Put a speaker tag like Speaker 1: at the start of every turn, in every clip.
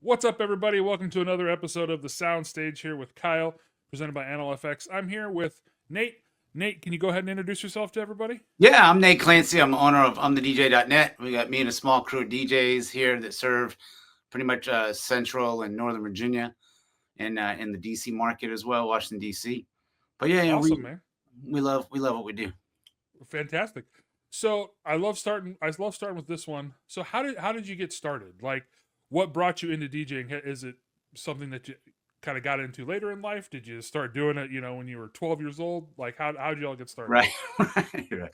Speaker 1: What's up, everybody? Welcome to another episode of the Soundstage here with Kyle, presented by NLFX. I'm here with Nate. Nate, can you go ahead and introduce yourself to everybody?
Speaker 2: Yeah, I'm Nate Clancy. I'm owner of UmTheDJ.net. We got me and a small crew of DJs here that serve pretty much Central and Northern Virginia and in the DC market as well, Washington DC. But yeah,
Speaker 1: Awesome, man.
Speaker 2: we love what we do.
Speaker 1: Fantastic. So I love starting with this one. So how did you get started? Like, what brought you into DJing? Is it something that you kind of got into later in life? Did you start doing it, when you were 12 years old? Like, how'd you all get started?
Speaker 2: Right, right.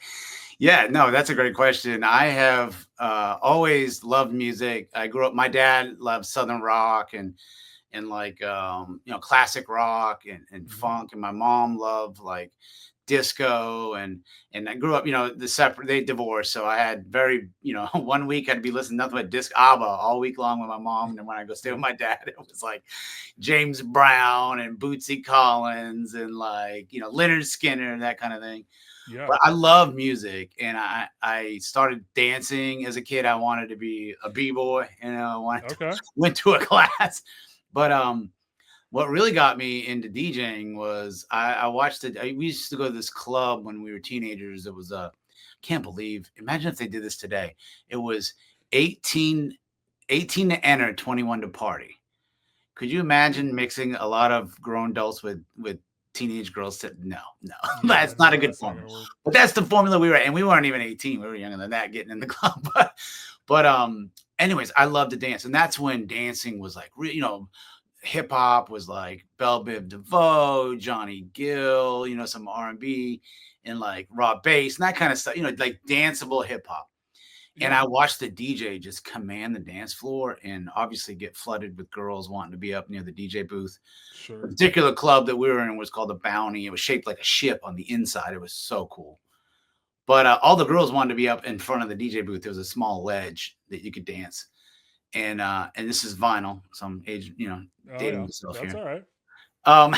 Speaker 2: Yeah, no, that's a great question. I have always loved music. I grew up. My dad loved Southern rock and like classic rock and
Speaker 1: Hmm.
Speaker 2: funk, and my mom loved like disco and I grew up, the separate they divorced, so I had very, one week I'd be listening to nothing but disc ABBA all week long with my mom, and then when I go stay with
Speaker 1: Yeah.
Speaker 2: my dad, it was like James Brown and Bootsy Collins and like Leonard Skinner and that kind of thing.
Speaker 1: Yeah.
Speaker 2: But I love music, and I started dancing as a kid. I wanted to be a b-boy, I wanted to,
Speaker 1: Okay.
Speaker 2: went to a class, but what really got me into DJing was I watched it. We used to go to this club when we were teenagers. It was can't believe. Imagine if they did this today. It was 18, 18 to enter, 21 to party. Could you imagine mixing a lot of grown adults with teenage girls? No, no,
Speaker 1: Yeah.
Speaker 2: that's not a
Speaker 1: No,
Speaker 2: good
Speaker 1: that's not
Speaker 2: formula.
Speaker 1: gonna work.
Speaker 2: But that's the formula we were, and we weren't even 18. We were younger than that, getting in the club. But anyways, I love to dance, and that's when dancing was like, hip hop was like Belle Biv DeVoe, Johnny Gill, some R&B and like raw bass and that kind of stuff, like danceable hip hop. And
Speaker 1: Yeah.
Speaker 2: I watched the DJ just command the dance floor and obviously get flooded with girls wanting to be up near the DJ booth. The
Speaker 1: Sure.
Speaker 2: particular club that we were in was called the Bounty. It was shaped like a ship on the inside. It was so cool. But all the girls wanted to be up in front of the DJ booth. There was a small ledge that you could dance. And this is vinyl. So I'm age,
Speaker 1: Oh
Speaker 2: dating
Speaker 1: yeah.
Speaker 2: myself
Speaker 1: That's
Speaker 2: here.
Speaker 1: all right.
Speaker 2: Um,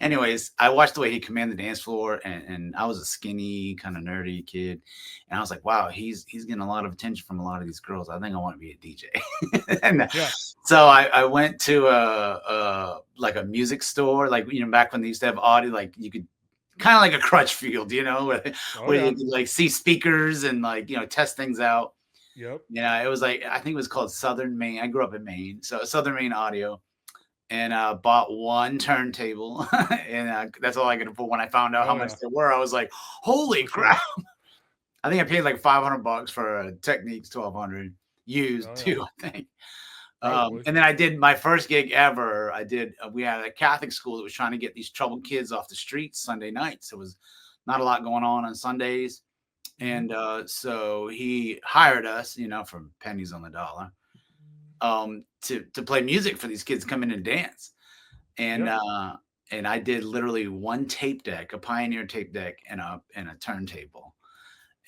Speaker 2: anyways, I watched the way he commanded the dance floor, and I was a skinny, kind of nerdy kid, and I was like, wow, he's getting a lot of attention from a lot of these girls. I think I want to be a DJ. and
Speaker 1: Yeah.
Speaker 2: so I went to a like a music store, like back when they used to have audio, like you could kind of like a Crutchfield,
Speaker 1: Oh
Speaker 2: where you
Speaker 1: yeah.
Speaker 2: could like see speakers and like test things out.
Speaker 1: Yep.
Speaker 2: It was like I think it was called Southern Maine. I grew up in Maine, so Southern Maine Audio, and bought one turntable, and that's all I could afford. When I found out how
Speaker 1: Oh
Speaker 2: much
Speaker 1: yeah.
Speaker 2: they were, I was like, "Holy
Speaker 1: For sure.
Speaker 2: crap!" I think I paid like $500 for a Techniques 1200 used
Speaker 1: Oh yeah.
Speaker 2: too. I think.
Speaker 1: Probably.
Speaker 2: And then I did my first gig ever. I did. We had a Catholic school that was trying to get these troubled kids off the streets Sunday nights. There was not a lot going on Sundays,
Speaker 1: Hmm.
Speaker 2: and so he hired us, for pennies on the dollar, to play music for these kids come in and dance. And
Speaker 1: Yeah.
Speaker 2: and I did literally one tape deck, a Pioneer tape deck, and a turntable.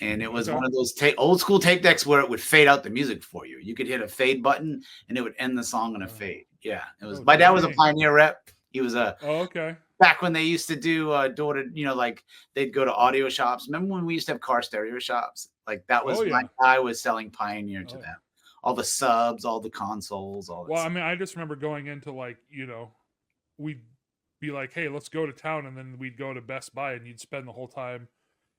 Speaker 2: And it was
Speaker 1: Okay.
Speaker 2: one of those old school tape decks where it would fade out the music for you. You could hit a fade button and it would end the song in a
Speaker 1: Oh.
Speaker 2: fade. Yeah, it was.
Speaker 1: Oh
Speaker 2: My dad was a
Speaker 1: dang.
Speaker 2: Pioneer rep. He was a
Speaker 1: Oh, okay.
Speaker 2: back when they used to do door to, like they'd go to audio shops. Remember when we used to have car stereo shops? Like that
Speaker 1: Oh
Speaker 2: was my
Speaker 1: yeah.
Speaker 2: guy was selling Pioneer to
Speaker 1: Oh.
Speaker 2: them. All the subs, all the consoles, all that
Speaker 1: Well, I
Speaker 2: stuff.
Speaker 1: mean, I just remember going into like, we'd be like, "Hey, let's go to town," and then we'd go to Best Buy, and you'd spend the whole time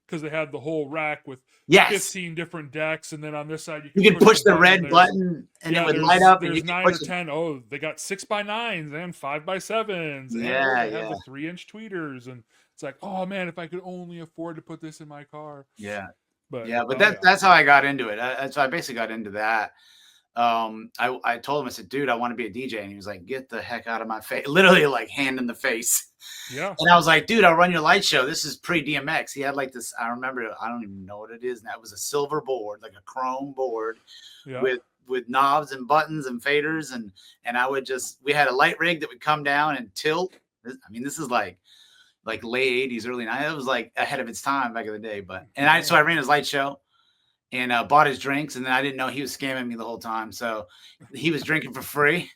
Speaker 1: because they had the whole rack with
Speaker 2: Yes,
Speaker 1: 15 different decks, and then on this side you
Speaker 2: you
Speaker 1: could
Speaker 2: could
Speaker 1: push the
Speaker 2: push the
Speaker 1: button.
Speaker 2: red
Speaker 1: There's
Speaker 2: button and it
Speaker 1: Yeah,
Speaker 2: would light
Speaker 1: there's
Speaker 2: up and you
Speaker 1: there's
Speaker 2: could
Speaker 1: nine or
Speaker 2: push it.
Speaker 1: ten. Oh, they got 6x9s and 5x7s, and oh,
Speaker 2: Yeah,
Speaker 1: they have
Speaker 2: yeah,
Speaker 1: the 3-inch tweeters, and it's like, oh man, if I could only afford to put this in my car.
Speaker 2: yeah,
Speaker 1: But
Speaker 2: yeah. But
Speaker 1: oh
Speaker 2: that
Speaker 1: yeah.
Speaker 2: that's how I got into it. So I basically got into that. I told him, I said, dude, I want to be a DJ, and he was like, get the heck out of my face, literally like hand in the face.
Speaker 1: Yeah.
Speaker 2: And I was like, dude, I'll run your light show. This is pre DMX. He had like this. I remember. I don't even know what it is now. It was a silver board, like a chrome board
Speaker 1: Yeah.
Speaker 2: with knobs and buttons and faders, and I would just. We had a light rig that would come down and tilt. This is like late '80s, early '90s. It was like ahead of its time back in the day. But and I
Speaker 1: Yeah.
Speaker 2: so I ran his light show and bought his drinks, and then I didn't know he was scamming me the whole time. So he was drinking for free,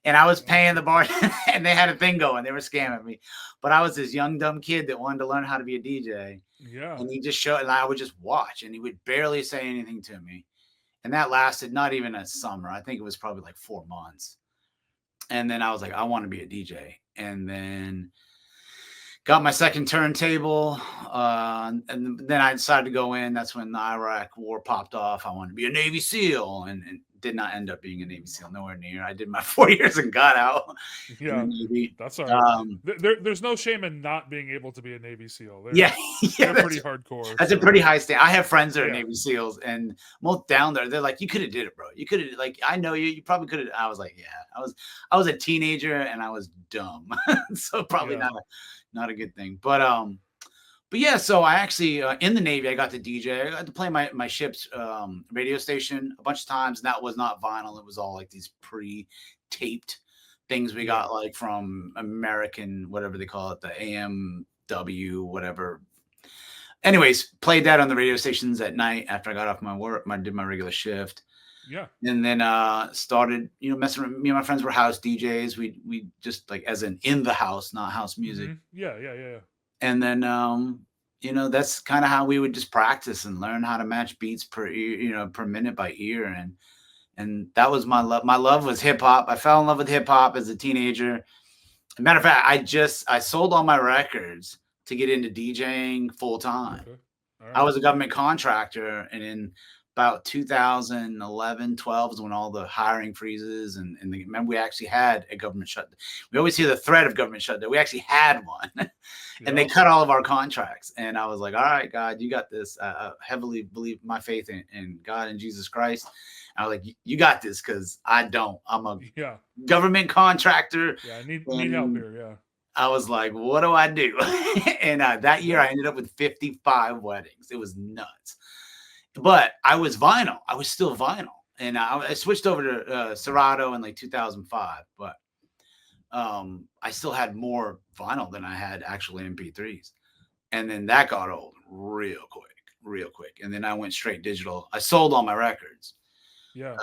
Speaker 2: and I was paying the bar, and they had a thing going. They were scamming me, but I was this young dumb kid that wanted to learn how to be a DJ,
Speaker 1: Yeah.
Speaker 2: and he just showed, and I would just watch, and he would barely say anything to me, and that lasted not even a summer. I think it was probably like 4 months, And then I was like, I want to be a DJ. And then got my second turntable. And then I decided to go in. That's when the Iraq war popped off. I wanted to be a Navy SEAL, and did not end up being a Navy SEAL. Nowhere near. I did my 4 years and got out in the
Speaker 1: Yeah,
Speaker 2: Navy.
Speaker 1: that's all right. There's no shame in not being able to be a Navy SEAL.
Speaker 2: Yeah, yeah,
Speaker 1: They're pretty hardcore.
Speaker 2: that's
Speaker 1: So.
Speaker 2: a pretty high standard. I have friends that are
Speaker 1: Yeah.
Speaker 2: Navy SEAls, and both down there, they're like, "You could have did it, bro. You could have, like, I know you. You probably could have." I was like, "Yeah, I was a teenager and I was dumb, so probably
Speaker 1: Yeah.
Speaker 2: not a good thing." But yeah, so I actually in the Navy, I got to DJ. I got to play my ship's radio station a bunch of times, and that was not vinyl. It was all like these pre-taped things we got, like from American, whatever they call it, the AMW, whatever. Anyways, played that on the radio stations at night after I got off my work. I did my regular shift.
Speaker 1: Yeah.
Speaker 2: And then started, messing around. Me and my friends were house DJs. We just, like, as in the house, not house music.
Speaker 1: Mm-hmm. Yeah.
Speaker 2: And then that's kind of how we would just practice and learn how to match beats per ear, per minute by ear. And that was my love. My love was hip hop. I fell in love with hip hop as a teenager. As a matter of fact, I sold all my records to get into DJing full time.
Speaker 1: Okay. Right.
Speaker 2: I was a government contractor, and in about 2011, 12 is when all the hiring freezes, and remember, we actually had a government shutdown. We always hear the threat of government shutdown. We actually had one, and they cut all of our contracts. And I was like, all right, God, you got this. I heavily believe my faith in God and Jesus Christ. I was like, you got this, because I don't. I'm a government contractor.
Speaker 1: Yeah, I need help here. Yeah.
Speaker 2: I was like, what do I do? And that year I ended up with 55 weddings. It was nuts. But I was vinyl. I was still vinyl. And I switched over to Serato in like 2005. But I still had more vinyl than I had actual MP3s. And then that got old real quick. And then I went straight digital. I sold all my records.
Speaker 1: Yeah.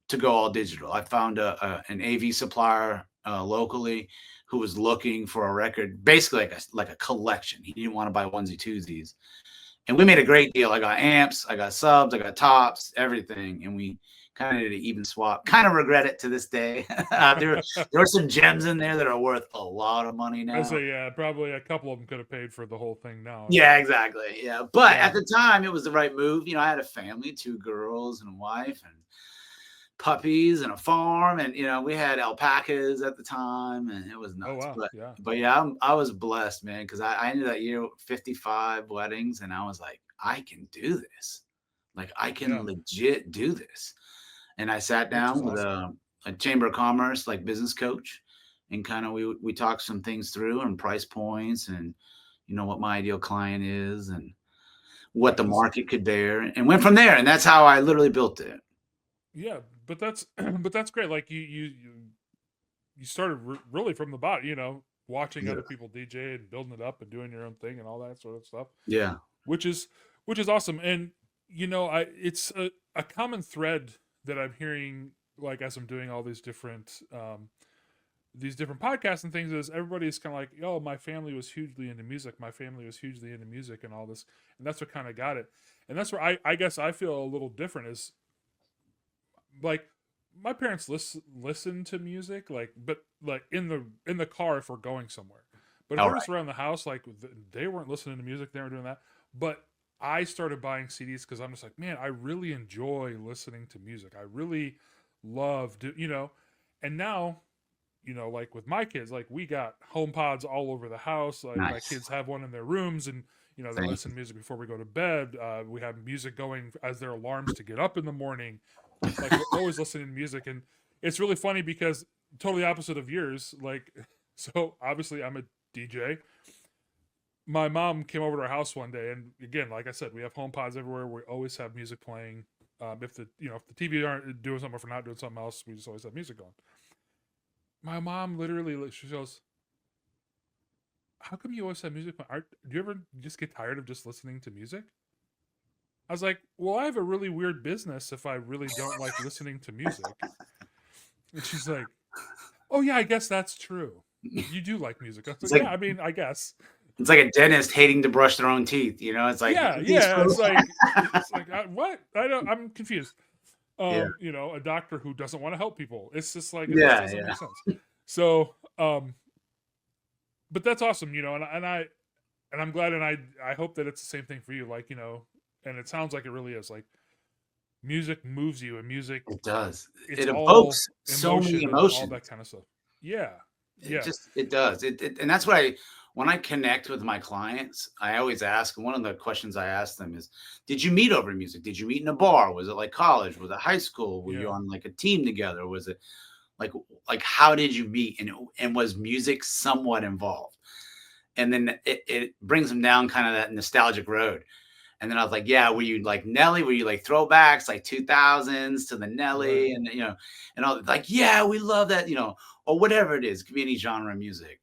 Speaker 2: To go all digital. I found an AV supplier locally who was looking for a record, basically like a collection. He didn't want to buy onesie twosies. And we made a great deal. I got amps, I got subs, I got tops, everything. And we kind of did an even swap. Kind of regret it to this day. There were some gems in there that are worth a lot of money now.
Speaker 1: I say, yeah, probably a couple of them could have paid for the whole thing now.
Speaker 2: Yeah, exactly. Yeah. But at the time, it was the right move. I had a family, 2 girls and a wife, and puppies and a farm, and we had alpacas at the time, and it was nuts.
Speaker 1: Oh, wow.
Speaker 2: But I was blessed, man, because I ended that year with 55 weddings, and I was like, I can do this. Like, I can legit do this. And I sat down with a Chamber of Commerce, like, business coach, and kind of we talked some things through, and price points, and what my ideal client is, and what the market could bear, and went from there. And that's how I literally built it.
Speaker 1: Yeah, but that's great. Like, you started really from the bottom, watching other people DJ and building it up and doing your own thing and all that sort of stuff.
Speaker 2: Yeah,
Speaker 1: which is awesome. And it's a common thread that I'm hearing, like, as I'm doing all these different podcasts and things, is everybody's kind of like, oh, my family was hugely into music. My family was hugely into music and all this, and that's what kind of got it. And that's where I guess I feel a little different, is, like, my parents listen to music, but in the car if we're going somewhere. But if we're just around the house, like, they weren't listening to music, they weren't doing that. But I started buying CDs because I'm just like, man, I really enjoy listening to music. I really love and now, like, with my kids, like, we got home pods all over the house. Like, my kids have one in their rooms, and they listen to music before we go to bed. We have music going as their alarms to get up in the morning. Like, we're always listening to music, and it's really funny because totally opposite of yours. Like, so obviously I'm a DJ. My mom came over to our house one day, and again, like I said, we have home pods everywhere. We always have music playing. If the TV aren't doing something, if we're not doing something else, we just always have music on. My mom literally, she goes, "How come you always have music playing? Do you ever just get tired of just listening to music?" I was like, well, I have a really weird business if I really don't like listening to music. And she's like, oh, yeah, I guess that's true. You do like music. I was like, yeah, I mean, I guess.
Speaker 2: It's like a dentist hating to brush their own teeth. It's like,
Speaker 1: yeah. It's like what? I'm confused.
Speaker 2: Yeah.
Speaker 1: You know, a doctor who doesn't want to help people. It's just like it just
Speaker 2: Yeah.
Speaker 1: doesn't
Speaker 2: Yeah.
Speaker 1: make sense. So, but that's awesome, you know, and I'm glad, and I hope that it's the same thing for you, like, you know, and it sounds like it really is. Like, music moves you, and music,
Speaker 2: It does.
Speaker 1: it's
Speaker 2: It
Speaker 1: all
Speaker 2: evokes so many
Speaker 1: emotion and all that
Speaker 2: emotions.
Speaker 1: kind of stuff. Yeah,
Speaker 2: It
Speaker 1: yeah,
Speaker 2: just it does. And that's why when I connect with my clients, I always ask, and one of the questions I ask them is, did you meet over music? Did you meet in a bar? Was it like college? Was it high school? Were you
Speaker 1: yeah,
Speaker 2: on like a team together? Was it like how did you meet? And was music somewhat involved? And then it brings them down kind of that nostalgic road. And then I was like, yeah, were you like Nelly? Were you like throwbacks, like 2000s to the
Speaker 1: right,
Speaker 2: Nelly? And, you know, and all like, yeah, we love that, you know, or whatever it is, it could be any genre of music.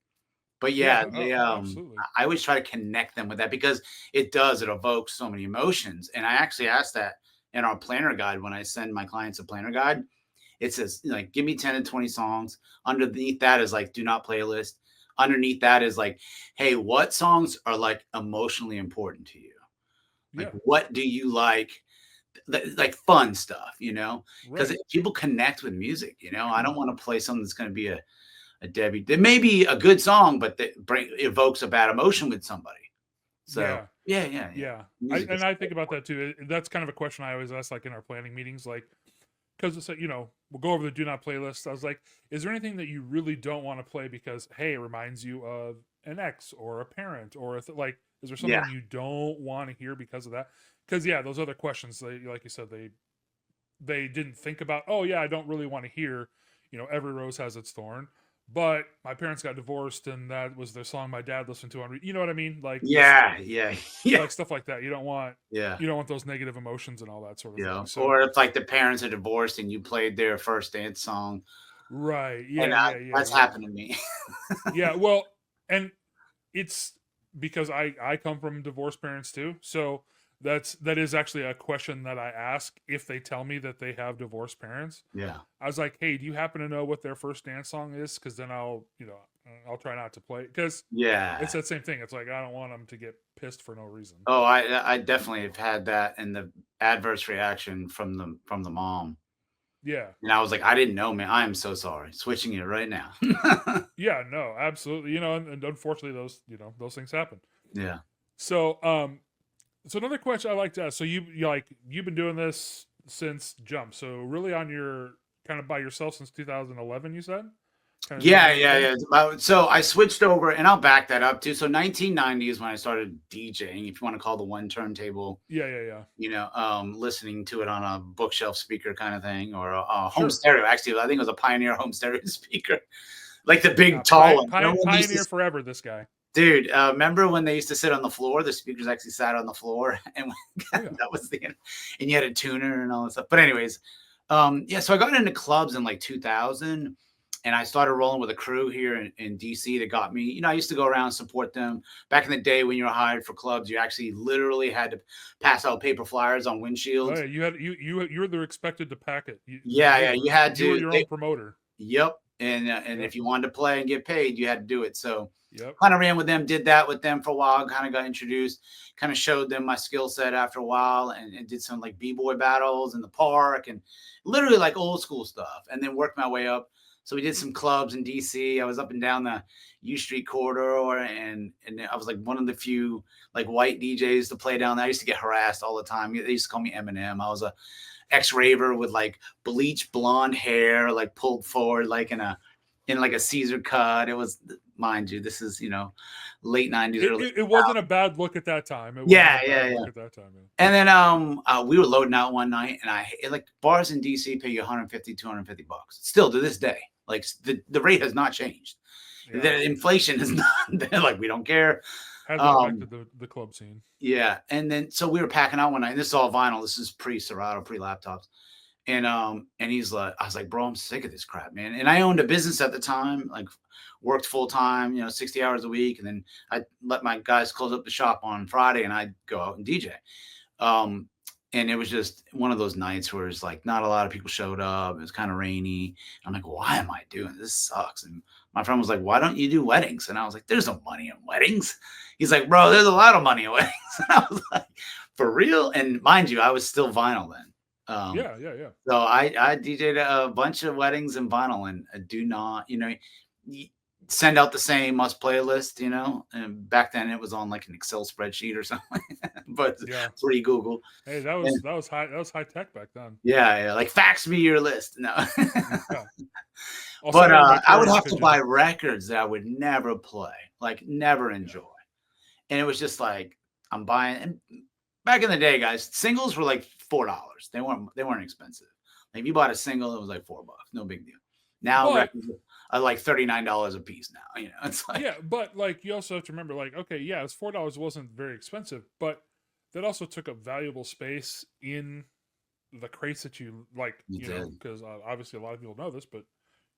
Speaker 2: But
Speaker 1: yeah,
Speaker 2: yeah,
Speaker 1: absolutely,
Speaker 2: I always try to connect them with that because it evokes so many emotions. And I actually asked that in our planner guide when I send my clients a planner guide. It says, like, give me 10 to 20 songs. Underneath that is like, do not playlist. Underneath that is like, hey, what songs are like emotionally important to you? Like,
Speaker 1: yeah,
Speaker 2: what do you like fun stuff, you know? Because
Speaker 1: right,
Speaker 2: people connect with music, you know? I don't want to play something that's going to be a Debbie. There may be a good song, but that evokes a bad emotion with somebody. So,
Speaker 1: yeah,
Speaker 2: yeah, yeah, yeah.
Speaker 1: yeah.
Speaker 2: Music is
Speaker 1: I
Speaker 2: so
Speaker 1: think about
Speaker 2: important.
Speaker 1: that too. That's kind of a question I always ask, like in our planning meetings, like, because it's like, you know, we'll go over the do not playlist. I was like, is there anything that you really don't want to play because, hey, it reminds you of an ex or a parent, or like, is there
Speaker 2: Yeah,
Speaker 1: something you don't want to hear because of that? Because yeah, those other questions, they, like you said, they didn't think about. Oh yeah, I don't really want to hear, you know, every rose has its thorn. But my parents got divorced, and that was the song my dad listened to on. You know what I mean? Like just
Speaker 2: yeah, yeah, yeah,
Speaker 1: like stuff like that.
Speaker 2: yeah.
Speaker 1: You don't want those negative emotions and all that sort of
Speaker 2: You
Speaker 1: thing.
Speaker 2: know,
Speaker 1: So
Speaker 2: or if like the parents are divorced and you played their first dance song,
Speaker 1: right,
Speaker 2: and
Speaker 1: yeah, yeah, yeah,
Speaker 2: that's
Speaker 1: yeah,
Speaker 2: happened to me.
Speaker 1: yeah. Well, and it's because I come from divorced parents too. So that is actually a question that I ask if they tell me that they have divorced parents.
Speaker 2: Yeah,
Speaker 1: I was like, hey, do you happen to know what their first dance song is? Because then I'll, you know, I'll try not to play because it's
Speaker 2: yeah.
Speaker 1: that same thing. It's like I don't want them to get pissed for no reason.
Speaker 2: Oh, I definitely have had that and the adverse reaction from the mom.
Speaker 1: Yeah,
Speaker 2: And I was like, "I didn't know, man. I am so sorry. Switching it right now."
Speaker 1: yeah, no, absolutely. You know, and unfortunately, those things happen.
Speaker 2: Yeah.
Speaker 1: So, so another question I like to ask. So you like you've been doing this since Jump. So really on your kind of by yourself since 2011. You said kind of doing
Speaker 2: Yeah,
Speaker 1: your own
Speaker 2: yeah,
Speaker 1: thing.
Speaker 2: yeah. So I switched over, and I'll back that up too. So 1990 is when I started DJing, if you want to call the one turntable,
Speaker 1: Yeah, yeah, yeah.
Speaker 2: you know, listening to it on a bookshelf speaker kind of thing, or a home
Speaker 1: Sure.
Speaker 2: stereo. Actually, I think it was a Pioneer home stereo speaker, like the big tall one. You know, when they used to,
Speaker 1: Pioneer forever. This guy.
Speaker 2: dude, remember when they used to sit on the floor? The speakers actually sat on the floor, and
Speaker 1: Oh yeah.
Speaker 2: that was and you had a tuner and all that stuff. But anyways, yeah. So I got into clubs in like 2000, and I started rolling with a crew here in DC that got me. You know, I used to go around and support them. Back in the day when you were hired for clubs, you actually literally had to pass out paper flyers on
Speaker 1: Oh
Speaker 2: windshields.
Speaker 1: yeah. You were the expected to pack it.
Speaker 2: Yeah, yeah. You had
Speaker 1: You were
Speaker 2: to.
Speaker 1: your own promoter.
Speaker 2: Yep. And
Speaker 1: Yep.
Speaker 2: if you wanted to play and get paid, you had to do it. So
Speaker 1: Yep.
Speaker 2: kind of ran with them, did that with them for a while, kind of got introduced, kind of showed them my skill set after a while, and did some like b-boy battles in the park and literally like old school stuff, and then worked my way up. So we did some clubs in DC. I was up and down the U Street corridor, and I was like one of the few like white DJs to play down there. I used to get harassed all the time. They used to call me Eminem. I was a ex-raver with like bleach blonde hair, like pulled forward, like in like a Caesar cut. It was, mind you, this is, you know, late 90s,
Speaker 1: It,
Speaker 2: early
Speaker 1: it, it wasn't a
Speaker 2: 2000s.
Speaker 1: bad look at that time. It wasn't
Speaker 2: Yeah,
Speaker 1: a
Speaker 2: yeah,
Speaker 1: bad
Speaker 2: yeah.
Speaker 1: look at that time. Man.
Speaker 2: And then we were loading out one night, and like bars in DC pay you 150, $250. Still to this day. Like the rate has not changed.
Speaker 1: Yeah.
Speaker 2: The inflation is not, they're like, we don't care.
Speaker 1: Hasn't
Speaker 2: Um,
Speaker 1: affected the club scene.
Speaker 2: yeah. And then so we were packing out one night, and this is all vinyl. This is pre-Serato, pre-laptops. And he's like, I was like, bro, I'm sick of this crap, man. And I owned a business at the time, like worked full time, you know, 60 hours a week. And then I let my guys close up the shop on Friday, and I'd go out and DJ. Um, and it was just one of those nights where it's like not a lot of people showed up. It was kind of rainy. I'm like, why am I doing this? Sucks. And my friend was like, why don't you do weddings? And I was like, there's no money in weddings. He's like, bro, there's a lot of money in weddings. And I was like, for real? And mind you, I was still vinyl then.
Speaker 1: Yeah, yeah, yeah.
Speaker 2: So I DJ'd a bunch of weddings and vinyl, and I do not, y send out the same must playlist, and back then it was on like an Excel spreadsheet or something, but
Speaker 1: Yeah.
Speaker 2: pre-Google.
Speaker 1: Hey, that was high tech back then.
Speaker 2: Yeah, like fax me your list. No.
Speaker 1: Yeah. I'll
Speaker 2: But
Speaker 1: send it to my
Speaker 2: I would
Speaker 1: carrier
Speaker 2: have to
Speaker 1: pigeon.
Speaker 2: buy records that I would never play, like never
Speaker 1: Yeah.
Speaker 2: enjoy. And it was just like I'm buying. And back in the day, guys, singles were like $4. They weren't expensive. Like if you bought a single, it was like $4, no big deal. Now
Speaker 1: But
Speaker 2: records are like $39 a piece. Now it's like
Speaker 1: yeah, but like you also have to remember, like, okay, yeah, it's $4 wasn't very expensive, but that also took up valuable space in the crates that you like,
Speaker 2: you did
Speaker 1: because obviously a lot of people know this, but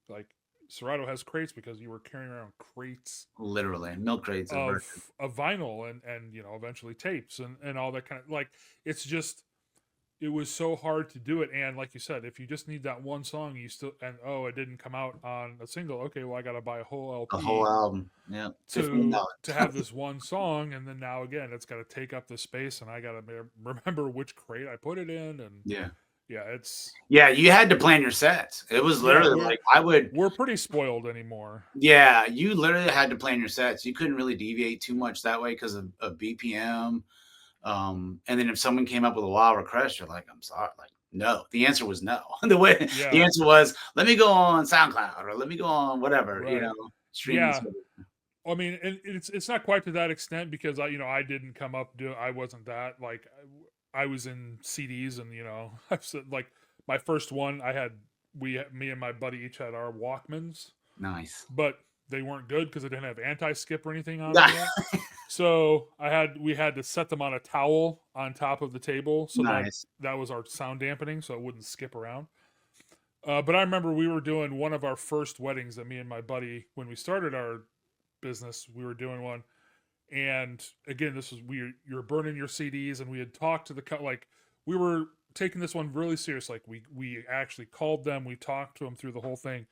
Speaker 1: like Serato has crates because you were carrying around crates
Speaker 2: literally milk crates of
Speaker 1: of
Speaker 2: records.
Speaker 1: vinyl and eventually tapes and all that kind of like it's just it was so hard to do it. And like you said, if you just need that one song, you still and oh, it didn't come out on a single. Okay, well, I got to buy a whole
Speaker 2: A whole
Speaker 1: LP
Speaker 2: album, yeah,
Speaker 1: to
Speaker 2: $15.
Speaker 1: have this one song, and then now again, it's got to take up the space, and I got to remember which crate I put it in, and
Speaker 2: Yeah.
Speaker 1: yeah, it's
Speaker 2: Yeah, you had to plan your sets. It was
Speaker 1: yeah,
Speaker 2: literally like I would.
Speaker 1: we're pretty spoiled anymore.
Speaker 2: Yeah, you literally had to plan your sets. You couldn't really deviate too much that way because of BPM. And then if someone came up with a wild request, you're like, I'm sorry, like no. The answer was no. The
Speaker 1: Yeah,
Speaker 2: answer was let me go on SoundCloud or let me go on whatever,
Speaker 1: right.
Speaker 2: streaming
Speaker 1: Yeah,
Speaker 2: service.
Speaker 1: I mean, and it's not quite to that extent because I didn't come up I wasn't that like I was in CDs and I've said like my first one I had me and my buddy each had our Walkmans,
Speaker 2: Nice.
Speaker 1: but they weren't good because they didn't have anti-skip or anything on them yet. So we had to set them on a towel on top of the table so that
Speaker 2: Nice.
Speaker 1: that was our sound dampening so it wouldn't skip around. But I remember we were doing one of our first weddings that me and my buddy when we started our business we were doing one, and again this was you're burning your CDs and we had talked to like we were taking this one really serious, like we actually called them, we talked to them through the whole thing,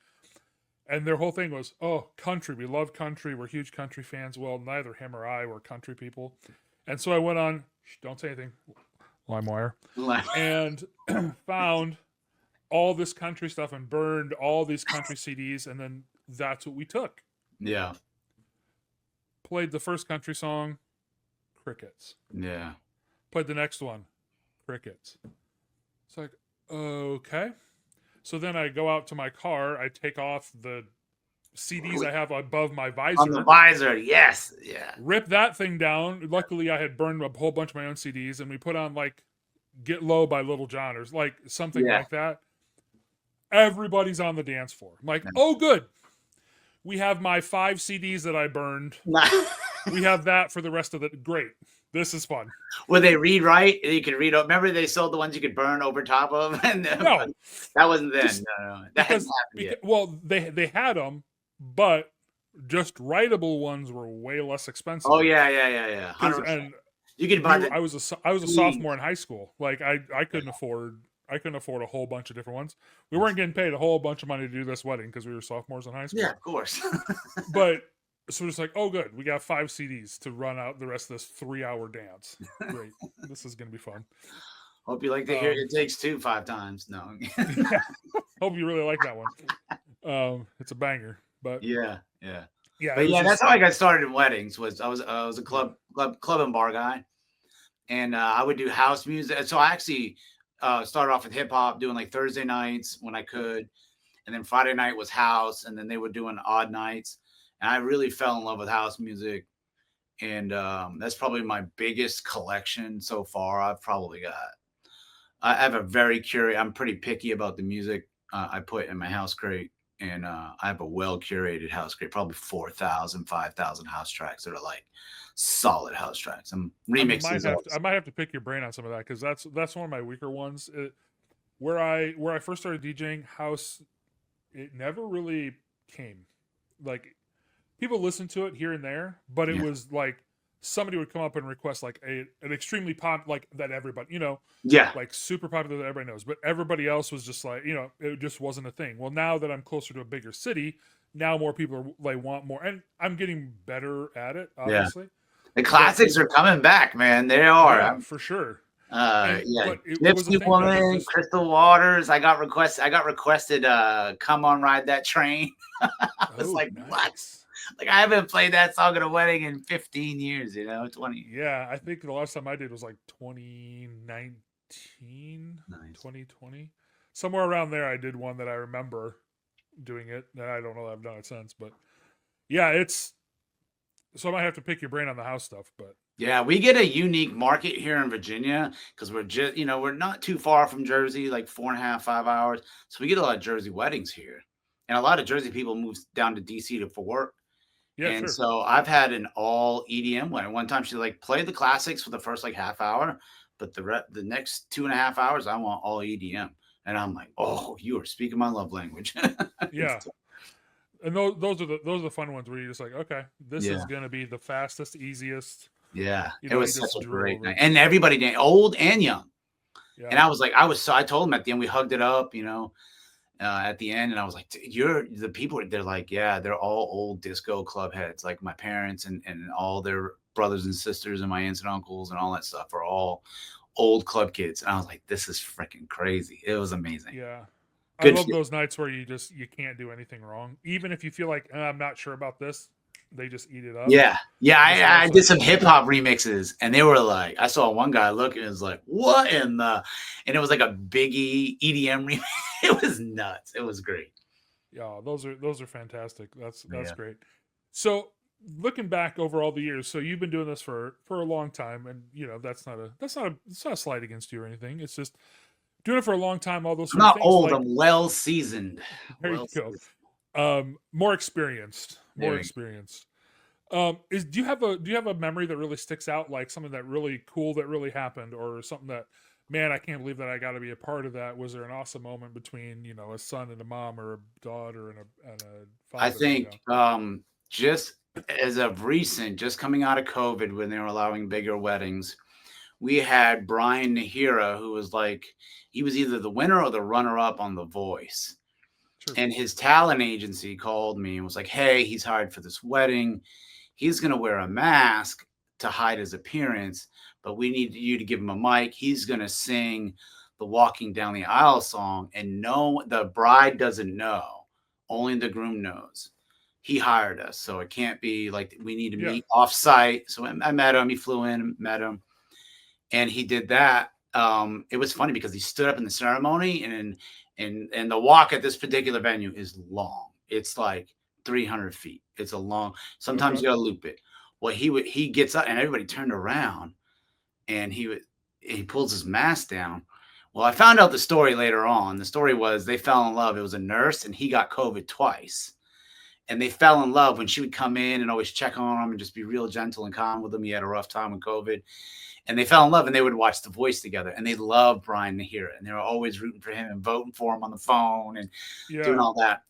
Speaker 1: and their whole thing was, oh, country, we love country, we're huge country fans. Well, neither him or I were country people, and so I went on, don't say anything, LimeWire, and found all this country stuff and burned all these country CDs, and then that's what we took.
Speaker 2: Yeah.
Speaker 1: Played the first country song, crickets.
Speaker 2: Yeah.
Speaker 1: Played the next one, crickets. It's like, okay. So then I go out to my car, I take off the CDs I have above my visor.
Speaker 2: On the visor, yes. Yeah.
Speaker 1: Rip that thing down. Luckily, I had burned a whole bunch of my own CDs, and we put on like Get Low by Little John or like something like that. Everybody's on the dance floor. I'm like, oh, good. We have my 5 CDs that I burned. We have that for the rest of the. Great. This is fun.
Speaker 2: Would they read right? You could read. Remember, they sold the ones you could burn over top of. And
Speaker 1: No,
Speaker 2: that wasn't then. No, that
Speaker 1: because,
Speaker 2: hasn't happened yet.
Speaker 1: well, they had them, but just writable ones were way less expensive.
Speaker 2: Oh yeah. 100%.
Speaker 1: And
Speaker 2: you could buy.
Speaker 1: I was a sophomore in high school. Like I couldn't afford a whole bunch of different ones. We weren't getting paid a whole bunch of money to do this wedding because we were sophomores in high school.
Speaker 2: Yeah, of course.
Speaker 1: But so we're just like, oh, good. We got 5 CDs to run out the rest of this 3-hour dance. Great. This is going to be fun.
Speaker 2: Hope you like to hear It Takes Two 5 times. No.
Speaker 1: Yeah. Hope you really like that one. It's a banger. But
Speaker 2: yeah.
Speaker 1: But
Speaker 2: yeah, that's how I got started in weddings. I was a club and bar guy, and I would do house music. So I actually started off with hip hop, doing like Thursday nights when I could, and then Friday night was house, and then they were doing odd nights. And I really fell in love with house music, and that's probably my biggest collection so far. I have a very I'm pretty picky about the music I put in my house crate, and I have a well curated house crate, probably 4,000, 5,000 house tracks that are like solid house tracks. I'm remixing.
Speaker 1: I might have to pick your brain on some of that because that's one of my weaker ones. Where I first started DJing house, it never really came. Like people listened to it here and there, but it was like somebody would come up and request like an extremely pop like that everybody like super popular that everybody knows, but everybody else was just like it just wasn't a thing. Well, now that I'm closer to a bigger city, now more people are like want more, and I'm getting better at it. Obviously,
Speaker 2: the classics are coming back, man. They are
Speaker 1: for sure.
Speaker 2: Yeah,
Speaker 1: But it was a
Speaker 2: Gypsy
Speaker 1: thing that was
Speaker 2: Woman,
Speaker 1: just
Speaker 2: Crystal Waters. I got requested. Come on, ride that train. I was
Speaker 1: oh
Speaker 2: like, what?
Speaker 1: nice.
Speaker 2: Like I haven't played that song at a wedding in 15 years. 20.
Speaker 1: Yeah, I think the last time I did was like 2019,
Speaker 2: Nice.
Speaker 1: 2020. Somewhere around there I did one that I remember doing it. And I don't know that I've done it since, but yeah, it's so I might have to pick your brain on the house stuff, but
Speaker 2: Yeah, we get a unique market here in Virginia because we're just, we're not too far from Jersey, like 4.5, 5 hours. So we get a lot of Jersey weddings here. And a lot of Jersey people move down to DC for work.
Speaker 1: yeah,
Speaker 2: And
Speaker 1: sure.
Speaker 2: so I've had an all EDM wedding. One time she like played the classics for the first like half hour, but the next 2.5 hours, I want all EDM. And I'm like, oh, you are speaking my love language.
Speaker 1: Yeah. And those are the fun ones where you're just like, okay, this
Speaker 2: Yeah.
Speaker 1: is gonna be the fastest, easiest.
Speaker 2: Yeah.
Speaker 1: You
Speaker 2: It
Speaker 1: know, you
Speaker 2: was such
Speaker 1: just
Speaker 2: a
Speaker 1: drool
Speaker 2: great
Speaker 1: over
Speaker 2: night.
Speaker 1: it.
Speaker 2: And everybody old and young. And
Speaker 1: Yeah,
Speaker 2: I was like, so I told him at the end, we hugged it up, at the end. And I was like, you're the people, they're like, yeah, they're all old disco club heads. Like my parents and all their brothers and sisters and my aunts and uncles and all that stuff are all old club kids. And I was like, this is freaking crazy. It was amazing.
Speaker 1: yeah. I
Speaker 2: Good.
Speaker 1: love those nights where you can't do anything wrong, even if you feel like I'm not sure about this. They just eat it up.
Speaker 2: Yeah. Yeah.
Speaker 1: It just
Speaker 2: I
Speaker 1: works
Speaker 2: did
Speaker 1: out
Speaker 2: some
Speaker 1: so
Speaker 2: hip
Speaker 1: well.
Speaker 2: hop remixes and they were like, I saw one guy look and it was like, what in the, and it was like a Biggie EDM remix. It was nuts. It was great.
Speaker 1: Yeah, those are fantastic. That's
Speaker 2: Yeah.
Speaker 1: great. So looking back over all the years, so you've been doing this for a long time, and that's not a slight against you or anything. It's just doing it for a long time. All those
Speaker 2: I'm
Speaker 1: sort of
Speaker 2: not
Speaker 1: things.
Speaker 2: old.
Speaker 1: Like
Speaker 2: I'm well seasoned.
Speaker 1: there you
Speaker 2: Well
Speaker 1: go.
Speaker 2: seasoned.
Speaker 1: More experienced.
Speaker 2: There
Speaker 1: More
Speaker 2: we go.
Speaker 1: experienced. Is do you have a memory that really sticks out, like something that really cool that really happened, or something that, man, I can't believe that I got to be a part of that? Was there an awesome moment between a son and a mom, or a daughter and a
Speaker 2: I
Speaker 1: father?
Speaker 2: think just as of recent, just coming out of COVID when they were allowing bigger weddings, we had Brian Nahira, who was like, he was either the winner or the runner up on The Voice.
Speaker 1: Sure.
Speaker 2: And his talent agency called me and was like, hey, he's hired for this wedding. He's going to wear a mask to hide his appearance, but we need you to give him a mic. He's going to sing the Walking Down the Aisle song, and no, the bride doesn't know. Only the groom knows. He hired us, so it can't be like we need to
Speaker 1: Yeah.
Speaker 2: meet off site. So I met him. He flew in, met him, and he did that. It was funny because he stood up in the ceremony, and the walk at this particular venue is long. It's like 300 feet. It's a long. Sometimes
Speaker 1: Okay.
Speaker 2: you gotta loop it. Well, he gets up, and everybody turned around, and he pulls his mask down. Well, I found out the story later on. The story was they fell in love. It was a nurse, and he got COVID twice. And they fell in love when she would come in and always check on him and just be real gentle and calm with him. He had a rough time with COVID. And they fell in love and they would watch The Voice together. And they loved Brian Nahira. And they were always rooting for him and voting for him on the phone and doing
Speaker 1: Yeah.
Speaker 2: all that.